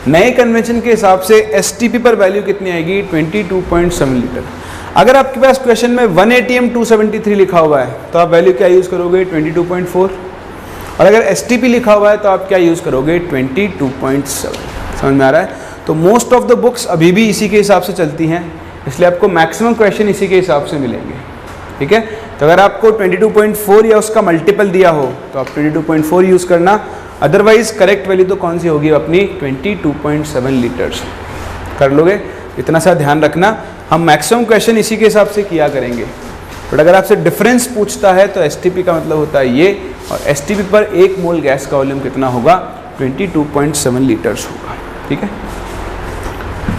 नए कन्वेंशन के हिसाब से एसटीपी पर वैल्यू कितनी आएगी, 22.7 लीटर। अगर आपके पास क्वेश्चन में 1 ATM 273 लिखा हुआ है तो आप वैल्यू क्या यूज़ करोगे, 22.4। और अगर एसटीपी लिखा हुआ है तो आप क्या यूज़ करोगे, 22.7। समझ में आ रहा है। तो मोस्ट ऑफ द बुक्स अभी भी इसी के हिसाब से चलती हैं, इसलिए आपको मैक्सिमम क्वेश्चन इसी के हिसाब से मिलेंगे, ठीक है। तो अगर आपको 22.4 या उसका मल्टीपल दिया हो तो आप 22.4 यूज़ करना, अदरवाइज करेक्ट वैल्यू तो कौन सी होगी अपनी, 22.7 लीटर्स कर लोगे। इतना सा ध्यान रखना, हम मैक्सिमम क्वेश्चन इसी के हिसाब से किया करेंगे। बट अगर आपसे डिफरेंस पूछता है तो एसटीपी का मतलब होता है ये, और एसटीपी पर 1 मोल गैस का वॉल्यूम कितना होगा, 22.7 लीटर्स होगा, ठीक है।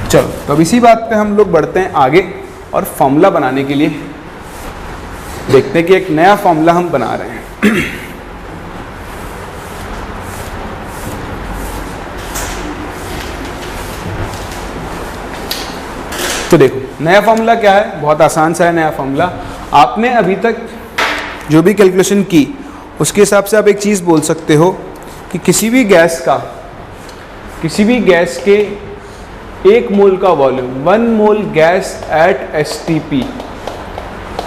चलो, तो अब इसी बात पे हम लोग बढ़ते हैं आगे और फॉर्मूला बनाने के लिए देखते हैं कि एक नया फॉर्मूला हम बना रहे हैं। तो देखो नया फॉर्मूला क्या है, बहुत आसान सा है नया फॉर्मूला। आपने अभी तक जो भी कैलकुलेशन की उसके हिसाब से आप एक चीज़ बोल सकते हो कि किसी भी गैस के 1 मोल का volume, 1 mole gas at STP,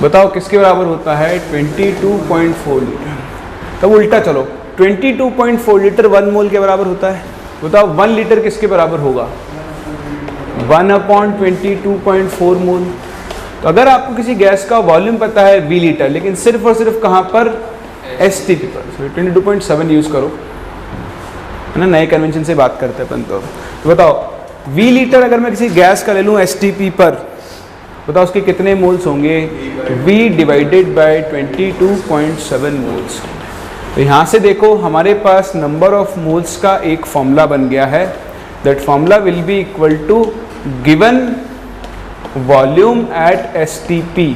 बताओ किसके बराबर होता है, 22.4 लीटर। तब उल्टा चलो, 22.4 लीटर 1 मोल के बराबर होता है, बताओ 1 लीटर किसके बराबर होगा, 1/22.4 मोल। तो अगर आपको किसी गैस का वॉल्यूम पता है V लीटर, लेकिन सिर्फ और सिर्फ कहाँ पर, एसटीपी पर, 22.7 यूज़ करो, है ना, नए कन्वेंशन से बात करते हैं अपन। तो बताओ V लीटर अगर मैं किसी गैस का ले लूँ एसटीपी पर, बताओ उसके कितने मोल्स होंगे, V डिवाइडेड बाय 22.7 मोल्स। तो यहाँ से देखो हमारे पास नंबर ऑफ मोल्स का एक फॉर्मूला बन गया है। That formula will be equal to given volume at STP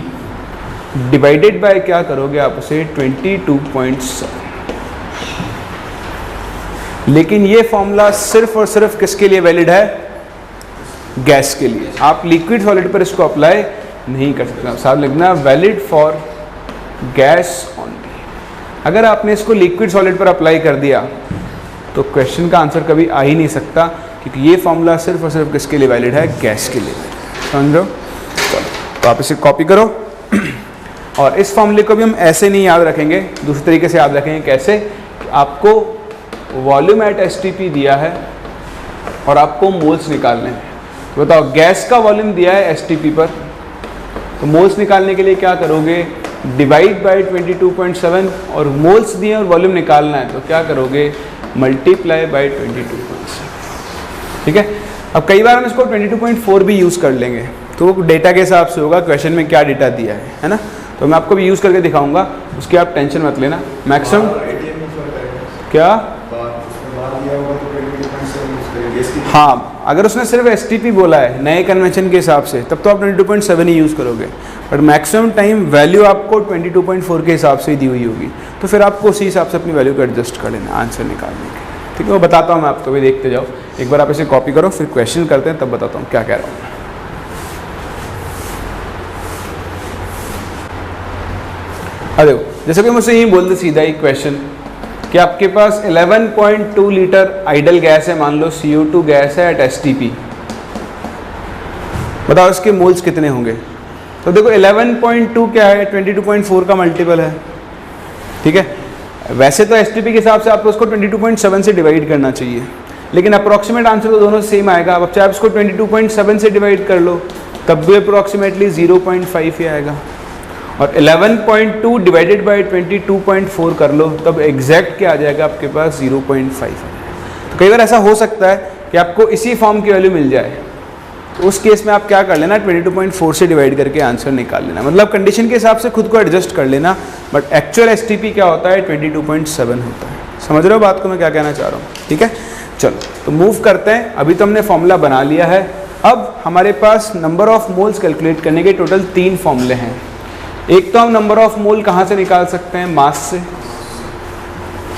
divided by क्या करोगे आप उसे, 22.7। लेकिन ये फॉर्मूला सिर्फ और सिर्फ किसके लिए वैलिड है, गैस के लिए। आप लिक्विड सॉलिड पर इसको अप्लाई नहीं कर सकते। साथ लिखना वैलिड फॉर गैस ओनली। अगर आपने इसको लिक्विड सॉलिड पर अप्लाई कर दिया तो क्वेश्चन का आंसर कभी आ ही नहीं सकता, क्योंकि ये फॉर्मूला सिर्फ और सिर्फ किसके लिए वैलिड है, गैस के लिए। समझ रहे हो। तो आप इसे कॉपी करो और इस फॉर्मूले को भी हम ऐसे नहीं याद रखेंगे, दूसरे तरीके से याद रखेंगे। कैसे, आपको वॉल्यूम एट एसटीपी दिया है और आपको मोल्स निकालने हैं। तो बताओ गैस का वॉल्यूम दिया है एसटीपी पर, तो मोल्स निकालने के लिए क्या करोगे, डिवाइड बाय 22.7, और मोल्स दिए और वॉल्यूम निकालना है तो क्या करोगे, मल्टीप्लाई बाय 22.7, ठीक है। अब कई बार हम इसको 22.4 भी यूज़ कर लेंगे, तो वो डेटा के हिसाब से होगा, क्वेश्चन में क्या डेटा दिया है ना। तो मैं आपको भी यूज़ करके दिखाऊंगा, उसकी आप टेंशन मत लेना। मैक्सिमम क्या, हाँ, अगर उसने सिर्फ एसटीपी बोला है नए कन्वेंशन के हिसाब से, तब तो आप 22.7 ही यूज़ करोगे। बट मैक्सिमम टाइम वैल्यू आपको 22.4 के हिसाब से ही दी हुई होगी, तो फिर आपको उसी हिसाब से अपनी वैल्यू को एडजस्ट कर लेना आंसर निकालने के। ठीक है, वो बताता हूँ मैं आपको, भी देखते जाओ। एक बार आप इसे कॉपी करो, फिर क्वेश्चन करते हैं, तब बताता हूँ क्या कह रहा हूँ। अरे जैसे कि मुझसे यही बोल दे सीधा ही क्वेश्चन कि आपके पास 11.2 लीटर आइडल गैस है, मान लो CO2 गैस है एट एसटीपी, बताओ इसके मोल्स कितने होंगे। तो देखो 11.2 क्या है, 22.4 का मल्टीपल है, ठीक है। वैसे तो एसटीपी के हिसाब से आपको उसको 22.7 से डिवाइड करना चाहिए, लेकिन अप्रॉक्सीमेट आंसर तो दोनों सेम आएगा। अब चाहे आप इसको 22.7 से डिवाइड कर लो तब भी अप्रॉक्सीमेटली 0.5 ही आएगा, और 11.2 डिवाइडेड बाई 22.4 कर लो तब एग्जैक्ट क्या आ जाएगा आपके पास, 0.5। तो कई बार ऐसा हो सकता है कि आपको इसी फॉर्म की वैल्यू मिल जाए, तो उस केस में आप क्या कर लेना, 22.4 से डिवाइड करके आंसर निकाल लेना, मतलब कंडीशन के हिसाब से खुद को एडजस्ट कर लेना, बट एक्चुअल STP क्या होता है, 22.7 होता है। समझ रहे हो बात को मैं क्या कहना चाह रहा हूँ? ठीक है, चलो तो मूव करते हैं। अभी तो हमने फॉर्मूला बना लिया है, अब हमारे पास नंबर ऑफ मोल्स कैलकुलेट करने के टोटल 3 फॉर्मूले हैं। एक तो हम नंबर ऑफ मोल कहाँ से निकाल सकते हैं, मास से,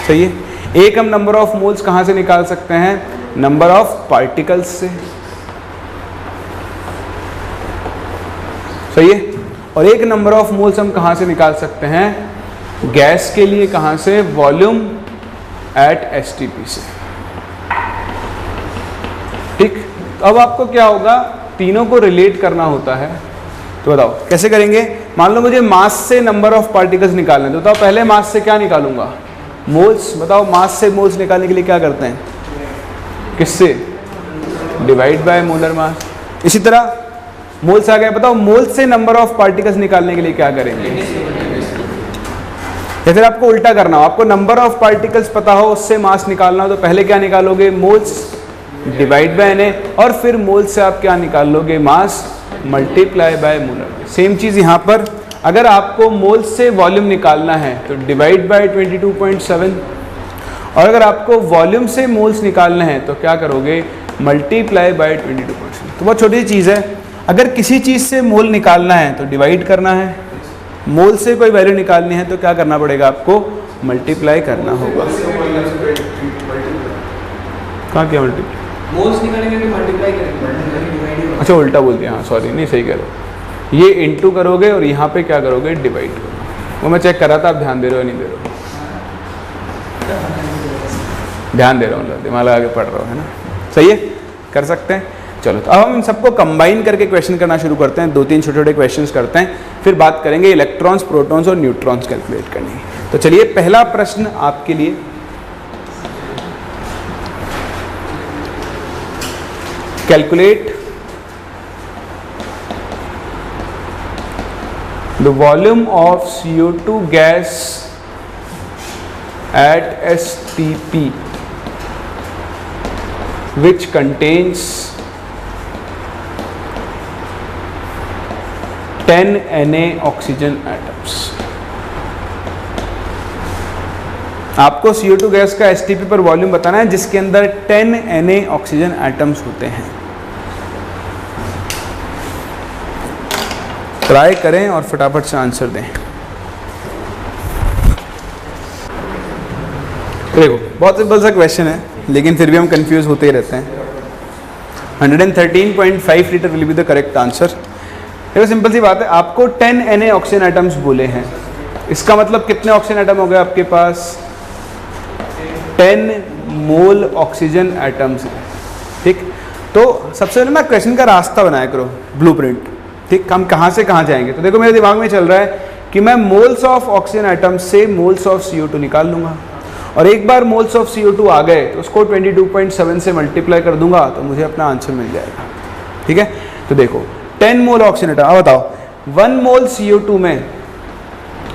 सही है। एक हम नंबर ऑफ मोल्स कहाँ से निकाल सकते हैं, नंबर ऑफ पार्टिकल्स से, सही है। और एक नंबर ऑफ मोल्स हम कहाँ से निकाल सकते हैं, गैस के लिए, कहाँ से, वॉल्यूम एट STP से, ठीक। तो अब आपको क्या होगा, तीनों को रिलेट करना होता है, तो बताओ कैसे करेंगे। मान लो मुझे मास से नंबर ऑफ पार्टिकल्स निकालना है, तो बताओ पहले मास से क्या निकालूंगा, मोल्स। बताओ मास से मोल्स निकालने के लिए क्या करते हैं, किससे, डिवाइड बाय मोलर मास। इसी तरह मोल्स आ गया, बताओ मोल्स से नंबर ऑफ पार्टिकल्स निकालने के लिए क्या करेंगे, या फिर आपको उल्टा करना हो, आपको नंबर ऑफ पार्टिकल्स पता हो, उससे मास निकालना हो, तो पहले क्या निकालोगे, मोल्स डिवाइड बाय NA, और फिर मोल्स से आप क्या निकाल लोगे, mass multiply by molar. Same चीज़ यहाँ पर, अगर आपको मोल्स से वॉल्यूम निकालना है तो डिवाइड बाय 22.7, और अगर आपको वॉल्यूम से मोल्स निकालना है तो क्या करोगे, मल्टीप्लाई बाय 22.7। तो बहुत छोटी सी चीज़ है, अगर किसी चीज़ से मोल निकालना है तो डिवाइड करना है, मोल से कोई वैल्यू निकालनी है तो क्या करना पड़ेगा, आपको मल्टीप्लाई करना होगा। कहाँ किया मल्टीप्लाई, मोल्स निकालेंगे तो मल्टीप्लाई करेंगे, अच्छा उल्टा बोल दिया, हाँ सॉरी, नहीं सही कह रहे हो, ये इनटू करोगे और यहाँ पे क्या करोगे, डिवाइड करोगे। वो मैं चेक कर रहा था, आप ध्यान दे रहे हो नहीं दे रहे हो, ध्यान दे रहा हूँ, दिमाग लगा के पढ़ रहा हूँ, है ना, सही है, कर सकते हैं। चलो तो अब हम इन सबको कंबाइन करके क्वेश्चन करना शुरू करते हैं, 2-3 छोटे छोटे क्वेश्चंस करते हैं, फिर बात करेंगे इलेक्ट्रॉन्स, प्रोटॉन्स और न्यूट्रॉन्स कैलकुलेट करनी है। तो चलिए पहला प्रश्न आपके लिए, calculate the volume of CO2 gas at STP which contains 10 Na oxygen atoms. आपको CO2 गैस का STP पर वॉल्यूम बताना है जिसके अंदर 10 Na ऑक्सीजन एटम्स होते हैं। ट्राई करें और फटाफट से आंसर दें। देखो बहुत सिंपल सा क्वेश्चन है, लेकिन फिर भी हम कंफ्यूज होते ही रहते हैं। 113.5 litre will be the correct answer. देखो सिंपल सी बात है, आपको 10 Na ऑक्सीजन एटम्स बोले हैं, इसका मतलब कितने ऑक्सीजन एटम हो गए आपके पास, 10 मोल ऑक्सीजन एटम्स हैं, ठीक। तो सबसे पहले ना क्वेश्चन का रास्ता बनाया करो, ब्लूप्रिंट, ठीक। हम कहाँ से कहाँ जाएंगे, तो देखो मेरे दिमाग में चल रहा है कि मैं मोल्स ऑफ ऑक्सीजन एटम्स से मोल्स ऑफ CO2 निकाल लूँगा, और एक बार मोल्स ऑफ CO2 आ गए तो उसको 22.7 से मल्टीप्लाई कर दूंगा तो मुझे अपना आंसर मिल जाएगा, ठीक है। तो देखो 10 मोल ऑक्सीजन एटम, अब बताओ 1 मोल CO2 में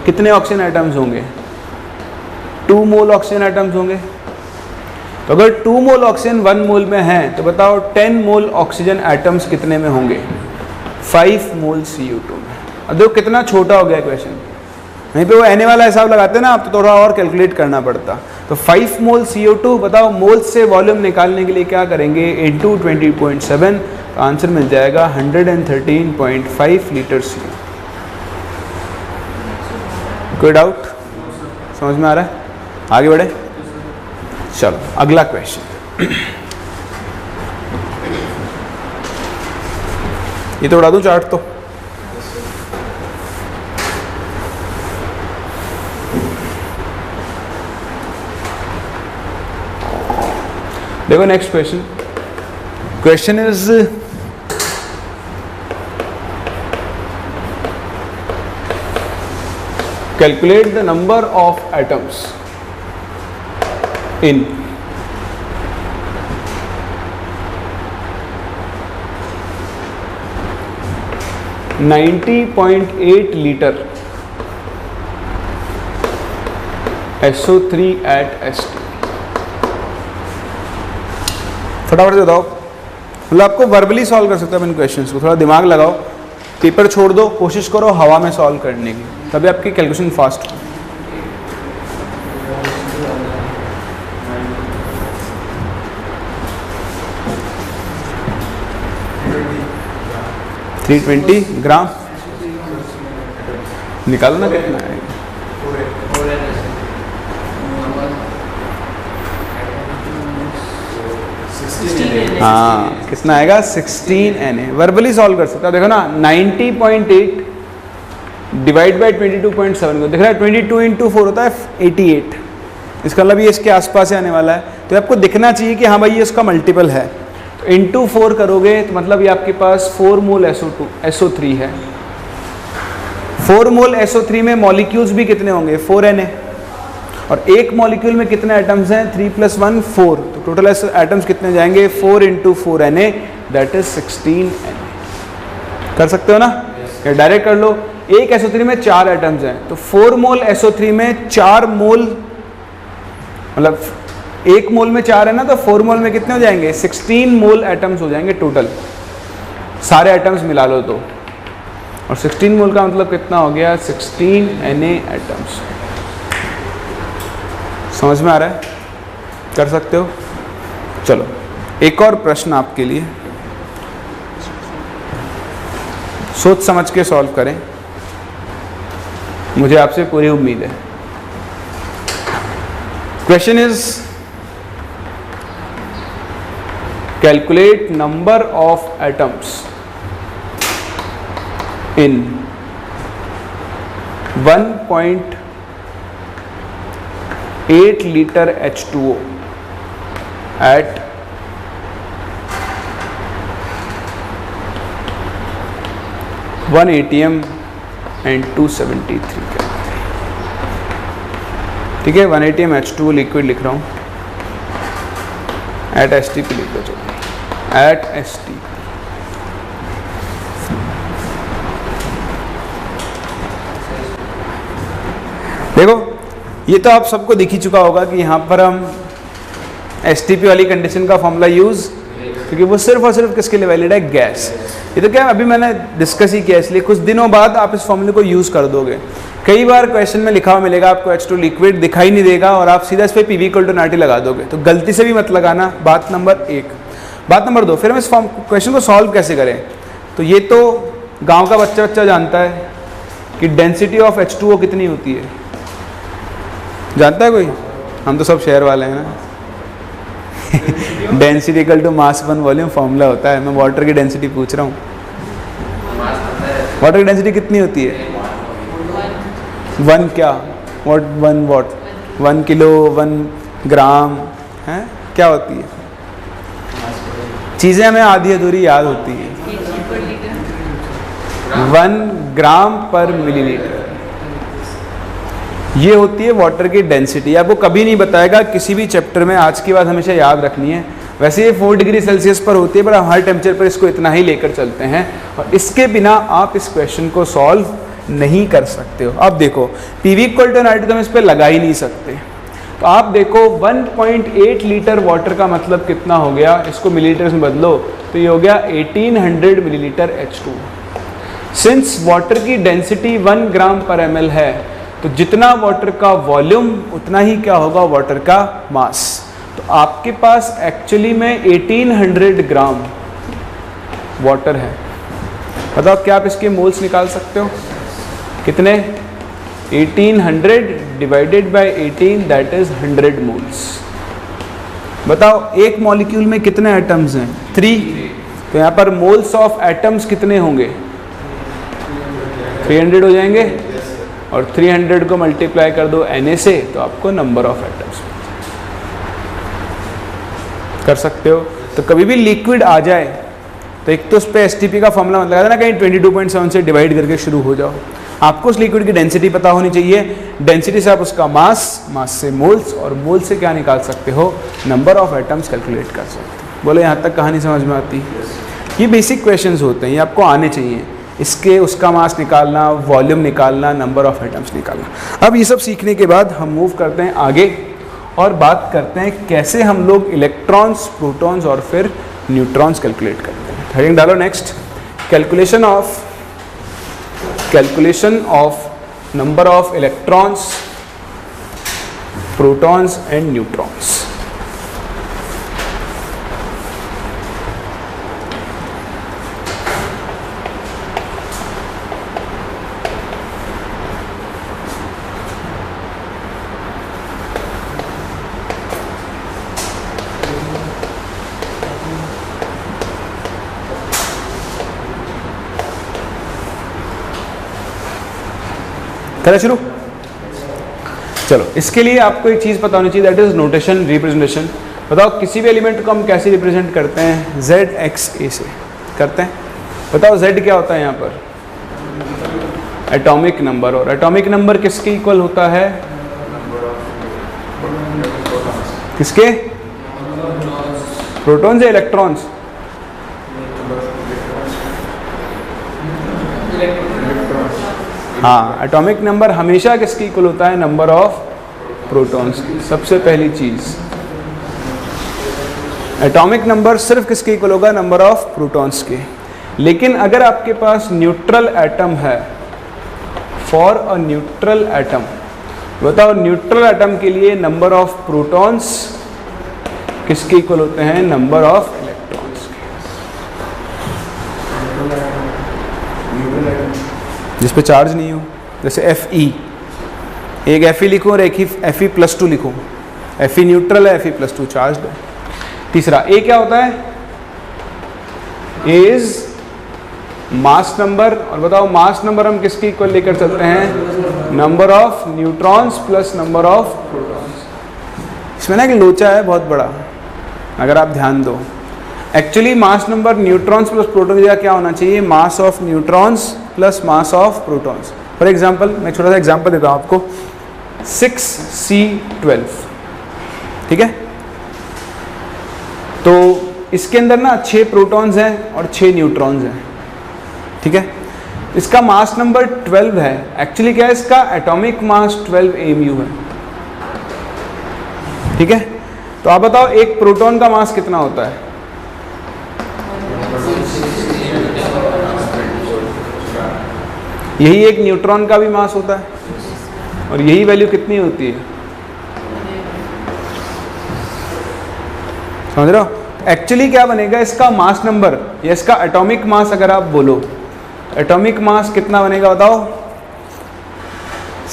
कितने ऑक्सीजन एटम्स होंगे, 2 मोल ऑक्सीजन एटम्स होंगे। तो अगर 2 मोल ऑक्सीजन 1 मोल में है तो बताओ 10 मोल ऑक्सीजन एटम्स कितने में होंगे, 5 मोल CO2 में। अब देखो कितना छोटा हो गया क्वेश्चन, नहीं पे वो Na वाला हिसाब लगाते ना आप, तो थोड़ा और कैलकुलेट करना पड़ता। तो 5 मोल CO2, बताओ मोल से वॉल्यूम निकालने के लिए क्या करेंगे, इंटू 20.7, तो आंसर मिल जाएगा 113.5 लीटर CO। कोई डाउट, समझ में आ रहा है, आगे बढ़े। चलो अगला क्वेश्चन, ये तो उड़ा दूं चार्ट तो। देखो next question, question is calculate the number of atoms in 90.8 litre SO3 at ST। फटाफट से बताओ मतलब आपको वर्बली सॉल्व कर सकते हो इन क्वेश्चंस को, थोड़ा दिमाग लगाओ, पेपर छोड़ दो, कोशिश करो हवा में सॉल्व करने की, तभी आपकी कैलकुलेशन फास्ट हो। $320 ग्राम निकालो ना कितना है। हाँ कितना आएगा 16 Na। वर्बली सॉल्व कर सकता है, देखो ना 90.8 डिवाइड बाई 22.7 को देख रहा है, 22 इंटू 4 होता है 88, इसका मतलब ये इसके आसपास ही आने वाला है। तो आपको दिखना चाहिए कि हाँ भाई ये इसका मल्टीपल है, तो इंटू 4 करोगे तो मतलब ये आपके पास 4 मोल SO3 है। 4 मोल SO3 में मॉलिक्यूल्स भी कितने होंगे 4 Na, और एक मॉलिक्यूल में कितने एटम्स हैं 3 + 1 4, तो टोटल एटम्स कितने जाएंगे 4 × 4 Na, दैट इज 16 Na। कर सकते हो ना, या डायरेक्ट कर लो। एक SO3 में 4 एटम्स हैं, तो 4 मोल SO3 में 4 मोल, मतलब 1 मोल में 4 है ना, तो 4 मोल में कितने हो जाएंगे 16 मोल एटम्स हो जाएंगे टोटल, सारे एटम्स मिला लो तो। और 16 मोल का मतलब कितना हो गया 16 Na एटम्स। समझ में आ रहा है, कर सकते हो। चलो एक और प्रश्न आपके लिए, सोच समझ के सॉल्व करें, मुझे आपसे पूरी उम्मीद है। Question is calculate number of atoms in 1.8 liter H2O at 1 atm and 273 Kelvin। ठीक है, 1 atm H2O लिक्विड लिख रहा हूँ, एट STP लिख दो, चलो एट STP। देखो ये तो आप सबको दिख ही चुका होगा कि यहाँ पर हम STP वाली कंडीशन का फॉर्मूला यूज़, क्योंकि वो सिर्फ और सिर्फ किसके लिए वैलिड है, गैस। ये तो क्या अभी मैंने डिस्कस ही किया, इसलिए कुछ दिनों बाद आप इस फॉर्मूले को यूज़ कर दोगे। कई बार क्वेश्चन में लिखा हुआ मिलेगा आपको H2 लिक्विड, दिखाई नहीं देगा और आप सीधा इस पर PV = RT लगा दोगे, तो गलती से भी मत लगाना, बात नंबर 1। बात नंबर 2, फिर हम इस क्वेश्चन को सॉल्व कैसे करें। तो ये तो गाँव का बच्चा जानता है कि डेंसिटी ऑफ H2O कितनी होती है, जानता है कोई? हम तो सब शहर वाले हैं ना। डेंसिटी = मास / वॉल्यूम फॉर्मूला होता है। मैं वाटर की डेंसिटी पूछ रहा हूँ, वाटर की डेंसिटी कितनी होती है 1 क्या, वॉट 1 किलो 1 ग्राम है, क्या होती है? चीज़ें हमें आधी अधूरी याद होती हैं। 1 ग्राम पर मिलीलीटर, ये होती है वाटर की डेंसिटी। आपको कभी नहीं बताएगा किसी भी चैप्टर में, आज की बात हमेशा याद रखनी है। वैसे ये 4 डिग्री सेल्सियस पर होती है, पर हम हर टेम्परेचर पर इसको इतना ही लेकर चलते हैं, और इसके बिना आप इस क्वेश्चन को सॉल्व नहीं कर सकते हो। अब देखो PV = RT तो हम इस पर लगा ही नहीं सकते, तो आप देखो 1.8 लीटर वाटर का मतलब कितना हो गया, इसको मिलीलीटर में बदलो तो ये हो गया 1800 मिलीलीटर H2। सिंस वाटर की डेंसिटी 1 ग्राम पर ml है, तो जितना वाटर का वॉल्यूम उतना ही क्या होगा वाटर का मास। तो आपके पास एक्चुअली में 1800 ग्राम वाटर है। बताओ क्या आप इसके मोल्स निकाल सकते हो, कितने? 1800 divided by 18, that is 100 moles. बताओ एक मॉलिक्यूल में कितने एटम्स हैं 3, तो यहाँ पर मोल्स ऑफ एटम्स कितने होंगे 300 हो जाएंगे, और 300 को मल्टीप्लाई कर दो Na से, तो आपको नंबर ऑफ एटम्स कर सकते हो। तो कभी भी लिक्विड आ जाए तो एक तो उस पर STP का फॉर्मूला मत लगा देना, कहीं 22.7 से डिवाइड करके शुरू हो जाओ। आपको उस लिक्विड की डेंसिटी पता होनी चाहिए, डेंसिटी से आप उसका मास से मोल्स, और मोल से क्या निकाल सकते हो, नंबर ऑफ एटम्स कैलकुलेट कर सकते हो। बोलो यहाँ तक कहानी समझ में आती है? ये बेसिक क्वेश्चंस होते हैं, ये आपको आने चाहिए। इसके उसका मास निकालना, वॉल्यूम निकालना, नंबर ऑफ एटम्स निकालना। अब ये सब सीखने के बाद हम मूव करते हैं आगे और बात करते हैं कैसे हम लोग इलेक्ट्रॉन्स, प्रोटॉन्स और फिर न्यूट्रॉन्स कैलकुलेट करते हैं। हेडिंग डालो next, calculation of number of electrons, protons and neutrons. करें शुरू? चलो, इसके लिए आपको एक चीज़ पता होनी चाहिए, दैट इज नोटेशन रिप्रेजेंटेशन। बताओ किसी भी एलिमेंट को हम कैसे रिप्रेजेंट करते हैं? जेड एक्स ए से करते हैं। बताओ जेड क्या होता है यहाँ पर? Atomic number. और एटॉमिक नंबर किसके इक्वल होता है? किसके? प्रोटॉन्स या इलेक्ट्रॉन्स? हाँ, एटॉमिक नंबर हमेशा किसके इक्वल होता है? नंबर ऑफ प्रोटॉन्स की। सबसे पहली चीज, एटॉमिक नंबर सिर्फ किसके इक्वल होगा? नंबर ऑफ प्रोटॉन्स के। लेकिन अगर आपके पास न्यूट्रल एटम है, फॉर अ न्यूट्रल एटम, बताओ न्यूट्रल एटम के लिए नंबर ऑफ प्रोटॉन्स किसके इक्वल होते हैं? नंबर ऑफ इलेक्ट्रॉन्स के। जिस पे चार्ज नहीं हो, जैसे Fe, एक Fe लिखूँ और एक ही Fe+2 लिखूँ। Fe न्यूट्रल है, Fe+2 चार्ज है। तीसरा A क्या होता है? A is mass number. और बताओ मास नंबर हम किसके इक्वल लेकर चलते हैं? Number of neutrons plus number of protons. इसमें ना एक लोचा है बहुत बड़ा, अगर आप ध्यान दो। Actually mass number neutrons plus proton की जगह क्या होना चाहिए? Mass of neutrons plus mass of protons. For example, मैं छोटा सा एग्जांपल देता हूँ आपको, 6C12, ठीक है? तो इसके अंदर ना 6 प्रोटॉन्स हैं और 6 न्यूट्रॉन्स हैं, ठीक है? इसका मास नंबर 12 है। एक्चुअली क्या है? इसका एटॉमिक मास 12 AMU है, ठीक है? तो आप बताओ एक प्रोटॉन का मास कितना होता है? यही एक न्यूट्रॉन का भी मास होता है, और यही वैल्यू कितनी होती है? समझ रहे हो? एक्चुअली क्या बनेगा? इसका मास नंबर या इसका एटॉमिक मास अगर आप बोलो, एटॉमिक मास कितना बनेगा बताओ?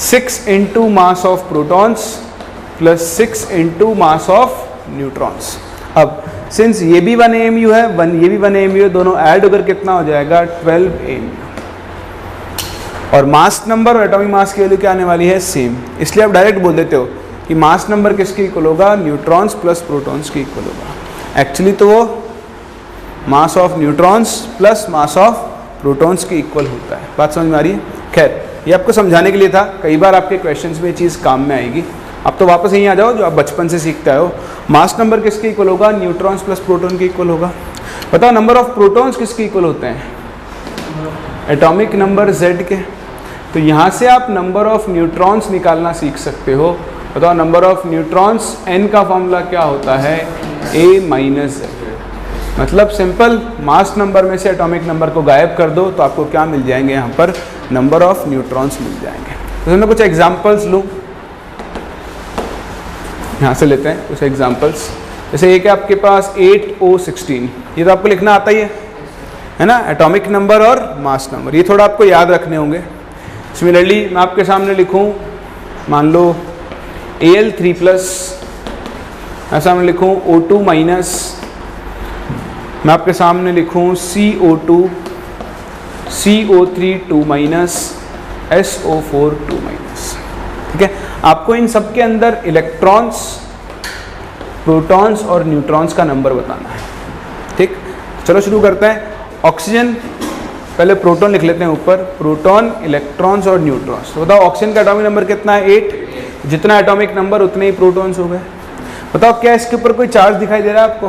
6 into mass of protons plus 6 into mass of neutrons. अब सिंस ये भी 1 AMU है, ये भी 1 AMU है, दोनों ऐड होकर कितना हो जाएगा? 12 AMU। और मास नंबर और एटॉमिक मास की वैल्यू क्या आने वाली है? सेम। इसलिए आप डायरेक्ट बोल देते हो कि मास नंबर किसके इक्वल होगा? न्यूट्रॉन्स प्लस प्रोटॉन्स के इक्वल होगा। एक्चुअली तो वो mass of neutrons plus mass of protons के इक्वल होता है। बात समझ में आ रही है? खैर, ये आपको समझाने के लिए था, कई बार आपके क्वेश्चंस में ये चीज़ काम में आएगी। अब तो वापस यहीं आ जाओ जो आप बचपन से सीखते हो। मास नंबर किसके इक्वल होगा? न्यूट्रॉन्स प्लस प्रोटॉन के इक्वल होगा। बताओ नंबर ऑफ प्रोटॉन्स किसके इक्वल होते हैं? एटॉमिक नंबर Z के। तो यहाँ से आप नंबर ऑफ न्यूट्रॉन्स निकालना सीख सकते हो। बताओ नंबर ऑफ न्यूट्रॉन्स, N का फॉर्मूला क्या होता है? A-Z। मतलब सिंपल, मास नंबर में से एटॉमिक नंबर को गायब कर दो तो आपको क्या मिल जाएंगे? यहाँ पर नंबर ऑफ न्यूट्रॉन्स मिल जाएंगे। तो मैं कुछ एग्जाम्पल्स लूँ, यहाँ से लेते हैं कुछ एग्जाम्पल्स। जैसे एक है आपके पास 8O16, ये तो आपको लिखना आता ही है ना? एटॉमिक नंबर और मास नंबर, ये थोड़ा आपको याद रखने होंगे। सिमिलरली मैं आपके सामने लिखूँ, मान लो Al3+, मैं सामने लिखूँ O2-, मैं आपके सामने लिखूँ CO2, CO3-2-, SO4-2-, ठीक है? आपको इन सब के अंदर इलेक्ट्रॉन्स, प्रोटॉन्स और न्यूट्रॉन्स का नंबर बताना है, ठीक? चलो शुरू करते हैं। ऑक्सीजन, पहले प्रोटॉन लिख लेते हैं ऊपर, प्रोटॉन, इलेक्ट्रॉन्स और न्यूट्रॉन्स। तो बताओ ऑक्सीजन का एटॉमिक नंबर कितना है? 8। जितना एटॉमिक नंबर उतने ही प्रोटॉन्स हो गए। बताओ क्या इसके ऊपर कोई चार्ज दिखाई दे रहा है आपको?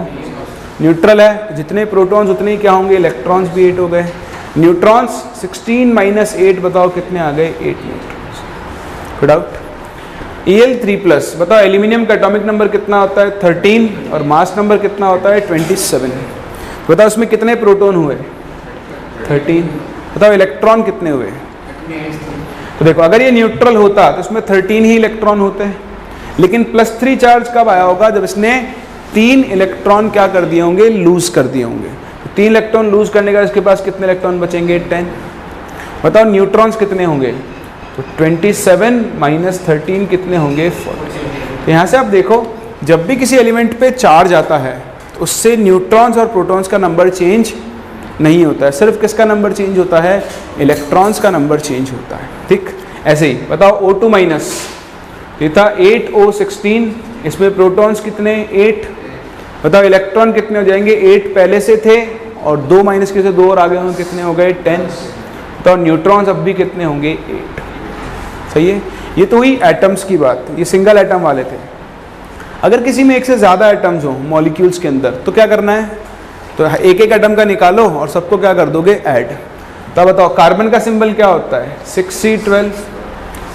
न्यूट्रल है, जितने प्रोटॉन्स उतने ही क्या होंगे? इलेक्ट्रॉन्स भी 8 हो गए। न्यूट्रॉन्स 16 - 8, बताओ कितने आ गए? 8 न्यूट्रॉन्स। कोई डाउट? Al3+, बताओ एल्यूमिनियम का एटॉमिक नंबर कितना होता है? 13, और मास नंबर कितना होता है? 27। बताओ इसमें कितने प्रोटॉन हुए? 13। बताओ इलेक्ट्रॉन कितने हुए? तो देखो अगर ये न्यूट्रल होता तो इसमें 13 ही इलेक्ट्रॉन होते हैं, लेकिन +3 चार्ज कब आया होगा? जब इसने 3 इलेक्ट्रॉन क्या कर दिए होंगे? लूज कर दिए होंगे। तो 3 इलेक्ट्रॉन लूज करने का इसके पास कितने इलेक्ट्रॉन बचेंगे? 10। बताओ न्यूट्रॉन्स कितने होंगे? तो 27 - 13 कितने होंगे? 40। तो यहाँ से आप देखो जब भी किसी एलिमेंट पे चार्ज आता है तो उससे न्यूट्रॉन्स और प्रोटॉन्स का नंबर चेंज नहीं होता है, सिर्फ किसका नंबर चेंज होता है? इलेक्ट्रॉन्स का नंबर चेंज होता है। ठीक, ऐसे ही बताओ O2- ये था 8O16, इसमें प्रोटॉन्स कितने? 8। बताओ इलेक्ट्रॉन कितने हो जाएंगे? 8 पहले से थे और 2 माइनस के से 2 और आगे होंगे, कितने हो गए? 10। तो न्यूट्रॉन्स अब भी कितने होंगे? 8। सही है। ये तो हुई एटम्स की बात, ये सिंगल एटम वाले थे। अगर किसी में एक से ज़्यादा एटम्स हो मॉलिक्यूल्स के अंदर तो क्या करना है? तो एक एक एटम का निकालो और सबको क्या कर दोगे? ऐड। तो बताओ कार्बन का सिंबल क्या होता है? 6C12।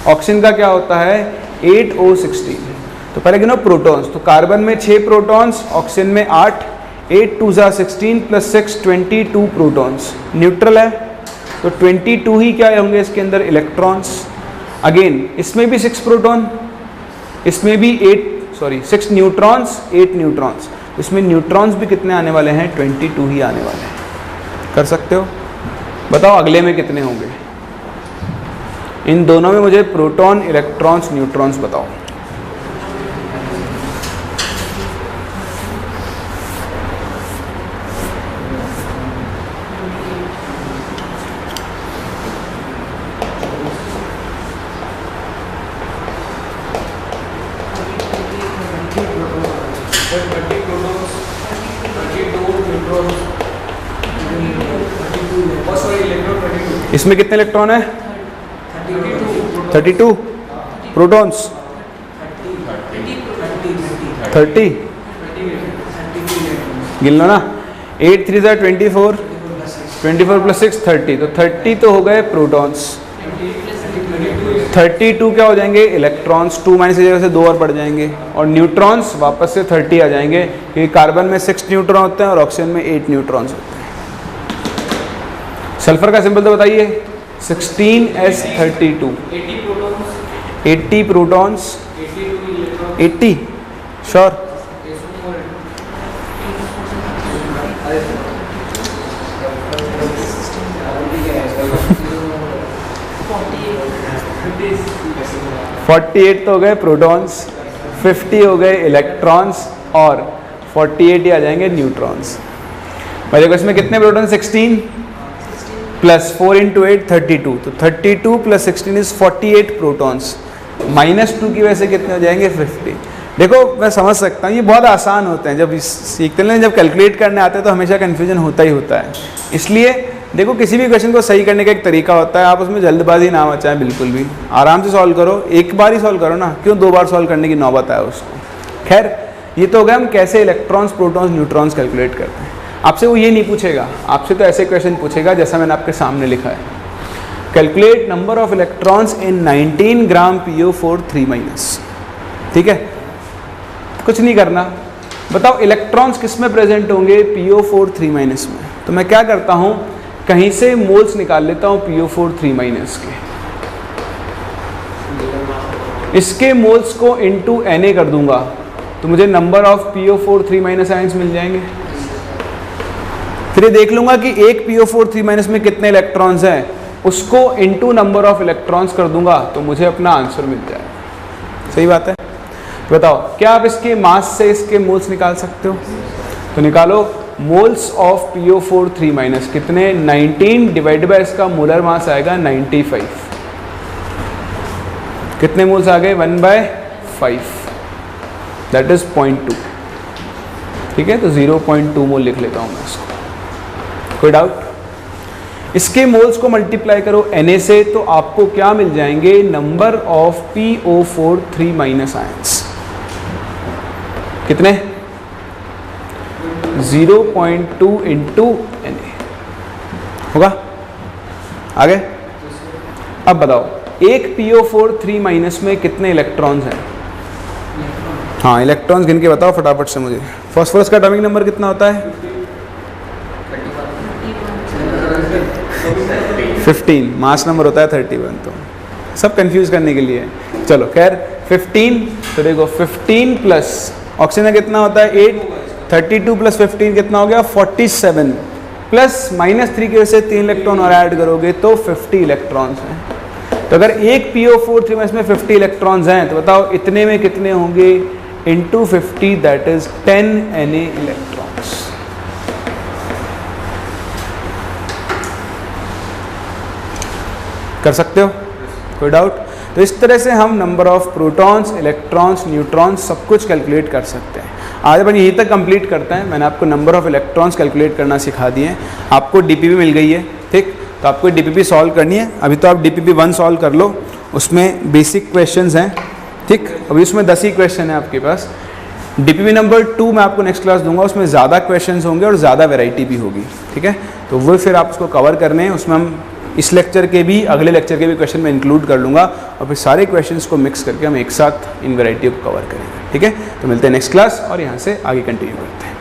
ऑक्सीजन का क्या होता है? 8O16। तो पहले गिनो प्रोटॉन्स। तो कार्बन में 6 प्रोटॉन्स, ऑक्सीजन में 8। 8 2 16 + 6 22 प्रोटॉन्स। न्यूट्रल है तो 22 ही क्या होंगे इसके अंदर? इलेक्ट्रॉन्स। अगेन इसमें भी 6 प्रोटॉन, इसमें भी 6 न्यूट्रॉन्स, 8 न्यूट्रॉन्स। इसमें न्यूट्रॉन्स भी कितने आने वाले हैं? 22 ही आने वाले हैं। कर सकते हो? बताओ अगले में कितने होंगे? इन दोनों में मुझे प्रोटॉन, इलेक्ट्रॉन्स, न्यूट्रॉन्स बताओ। इसमें कितने इलेक्ट्रॉन है? 32 प्रोटॉन्स, 30 गिन लो ना। 8 3 24, 24 + 6 30। तो 30 तो हो गए प्रोटॉन्स, 32 क्या हो जाएंगे? इलेक्ट्रॉन्स। 2 माइनस की जगह से 2 और बढ़ जाएंगे, और न्यूट्रॉन्स वापस से 30 आ जाएंगे, क्योंकि कार्बन में 6 न्यूट्रॉन होते हैं और ऑक्सीजन में 8 न्यूट्रॉन्स होते हैं। सल्फर का सिंबल तो बताइए? 16S32। 80 protons, 80 sure? $48 तो हो गए प्रोटॉन्स, 50 हो गए इलेक्ट्रॉन्स, और 48 ही आ जाएंगे न्यूट्रॉन्स। भाई देखो इसमें कितने प्रोटॉन? 16 + 4 × 8 32। तो 32 + 16 इज 48 प्रोटॉन्स। -2 की वजह से कितने हो जाएंगे? 50। देखो मैं समझ सकता हूँ, ये बहुत आसान होते हैं, जब सीखते हैं, जब कैलकुलेट करने आते हैं तो हमेशा कन्फ्यूजन होता ही होता है। इसलिए देखो किसी भी क्वेश्चन को सही करने का एक तरीका होता है, आप उसमें जल्दबाजी ना मचाएं, बिल्कुल भी आराम से सॉल्व करो। एक बार ही सॉल्व करो ना, क्यों 2 बार सॉल्व करने की नौबत आए उसको। खैर ये तो हो गया हम कैसे इलेक्ट्रॉन्स, प्रोटॉन्स, न्यूट्रॉन्स कैलकुलेट करते हैं। आपसे वो ये नहीं पूछेगा, आपसे तो ऐसे क्वेश्चन पूछेगा जैसा मैंने आपके सामने लिखा है। Calculate number of electrons in 19 gram PO4 3-। ठीक है, कुछ नहीं करना। बताओ इलेक्ट्रॉन्स किस में प्रेजेंट होंगे? PO4 3- में। तो मैं क्या करता हूँ, कहीं से मोल्स निकाल लेता हूँ PO4 3- के। इसके मोल्स को इनटू Na कर दूंगा तो मुझे नंबर ऑफ PO4 3- आयंस मिल जाएंगे। फिर ये देख लूंगा कि एक PO4 3- में कितने इलेक्ट्रॉन्स हैं, उसको इनटू नंबर ऑफ इलेक्ट्रॉन्स कर दूंगा तो मुझे अपना आंसर मिल जाएगा। सही बात है? बताओ क्या आप इसके मास से इसके मोल्स निकाल सकते हो? तो निकालो। मोल्स ऑफ PO4 3- कितने? 19 डिवाइड बाय इसका मोलर मास आएगा 95। कितने मोल्स आ गए? 1/5, दैट इज 0.2। ठीक है, तो 0.2 मोल लिख लेता हूं मैं इसको। कोई डाउट? इसके मोल्स को मल्टीप्लाई करो Na से तो आपको क्या मिल जाएंगे? Number of PO4 3- ions. कितने? 0.2 × Na होगा। आगे अब बताओ एक PO4 3- में कितने इलेक्ट्रॉन्स हैं? हाँ इलेक्ट्रॉन्स गिन के बताओ फटाफट से मुझे। फास्फोरस का एटॉमिक नंबर कितना होता है? 15 मास नंबर होता है 31, तो सब कंफ्यूज करने के लिए है। चलो खैर 15, तो देखो 15 प्लस ऑक्सीजन का कितना होता है 8, 32 प्लस 15 कितना हो गया 47, प्लस -3 की वजह से 3 इलेक्ट्रॉन और ऐड करोगे तो 50 इलेक्ट्रॉन्स हैं। तो अगर एक PO4 3 में इसमें 50 इलेक्ट्रॉन्स हैं तो बताओ इतने में कितने होंगे, into 50 that is 10 Na electrons. कर सकते हो, कोई डाउट? तो इस तरह से हम number of protons, electrons, neutrons सब कुछ कैलकुलेट कर सकते हैं। आज अपन यहीं तक कंप्लीट करते हैं। मैंने आपको नंबर ऑफ इलेक्ट्रॉन्स कैलकुलेट करना सिखा दिए हैं, आपको DPP मिल गई है, ठीक? तो आपको DPP सॉल्व करनी है। अभी तो आप DPP 1 सॉल्व कर लो, उसमें बेसिक क्वेश्चंस हैं, ठीक? अभी उसमें 10 ही क्वेश्चन है आपके पास। DPP नंबर 2 मैं आपको नेक्स्ट क्लास दूंगा, उसमें ज़्यादा क्वेश्चंस होंगे और ज़्यादा वैरायटी भी होगी, ठीक है? तो वो फिर आप उसको कवर करने हैं, उसमें हम इस लेक्चर के भी, अगले लेक्चर के भी क्वेश्चन में इंक्लूड कर लूँगा और फिर सारे क्वेश्चंस को मिक्स करके हम एक साथ इन वैरायटी को कवर करेंगे, ठीक है? तो मिलते हैं नेक्स्ट क्लास और यहाँ से आगे कंटिन्यू करते हैं।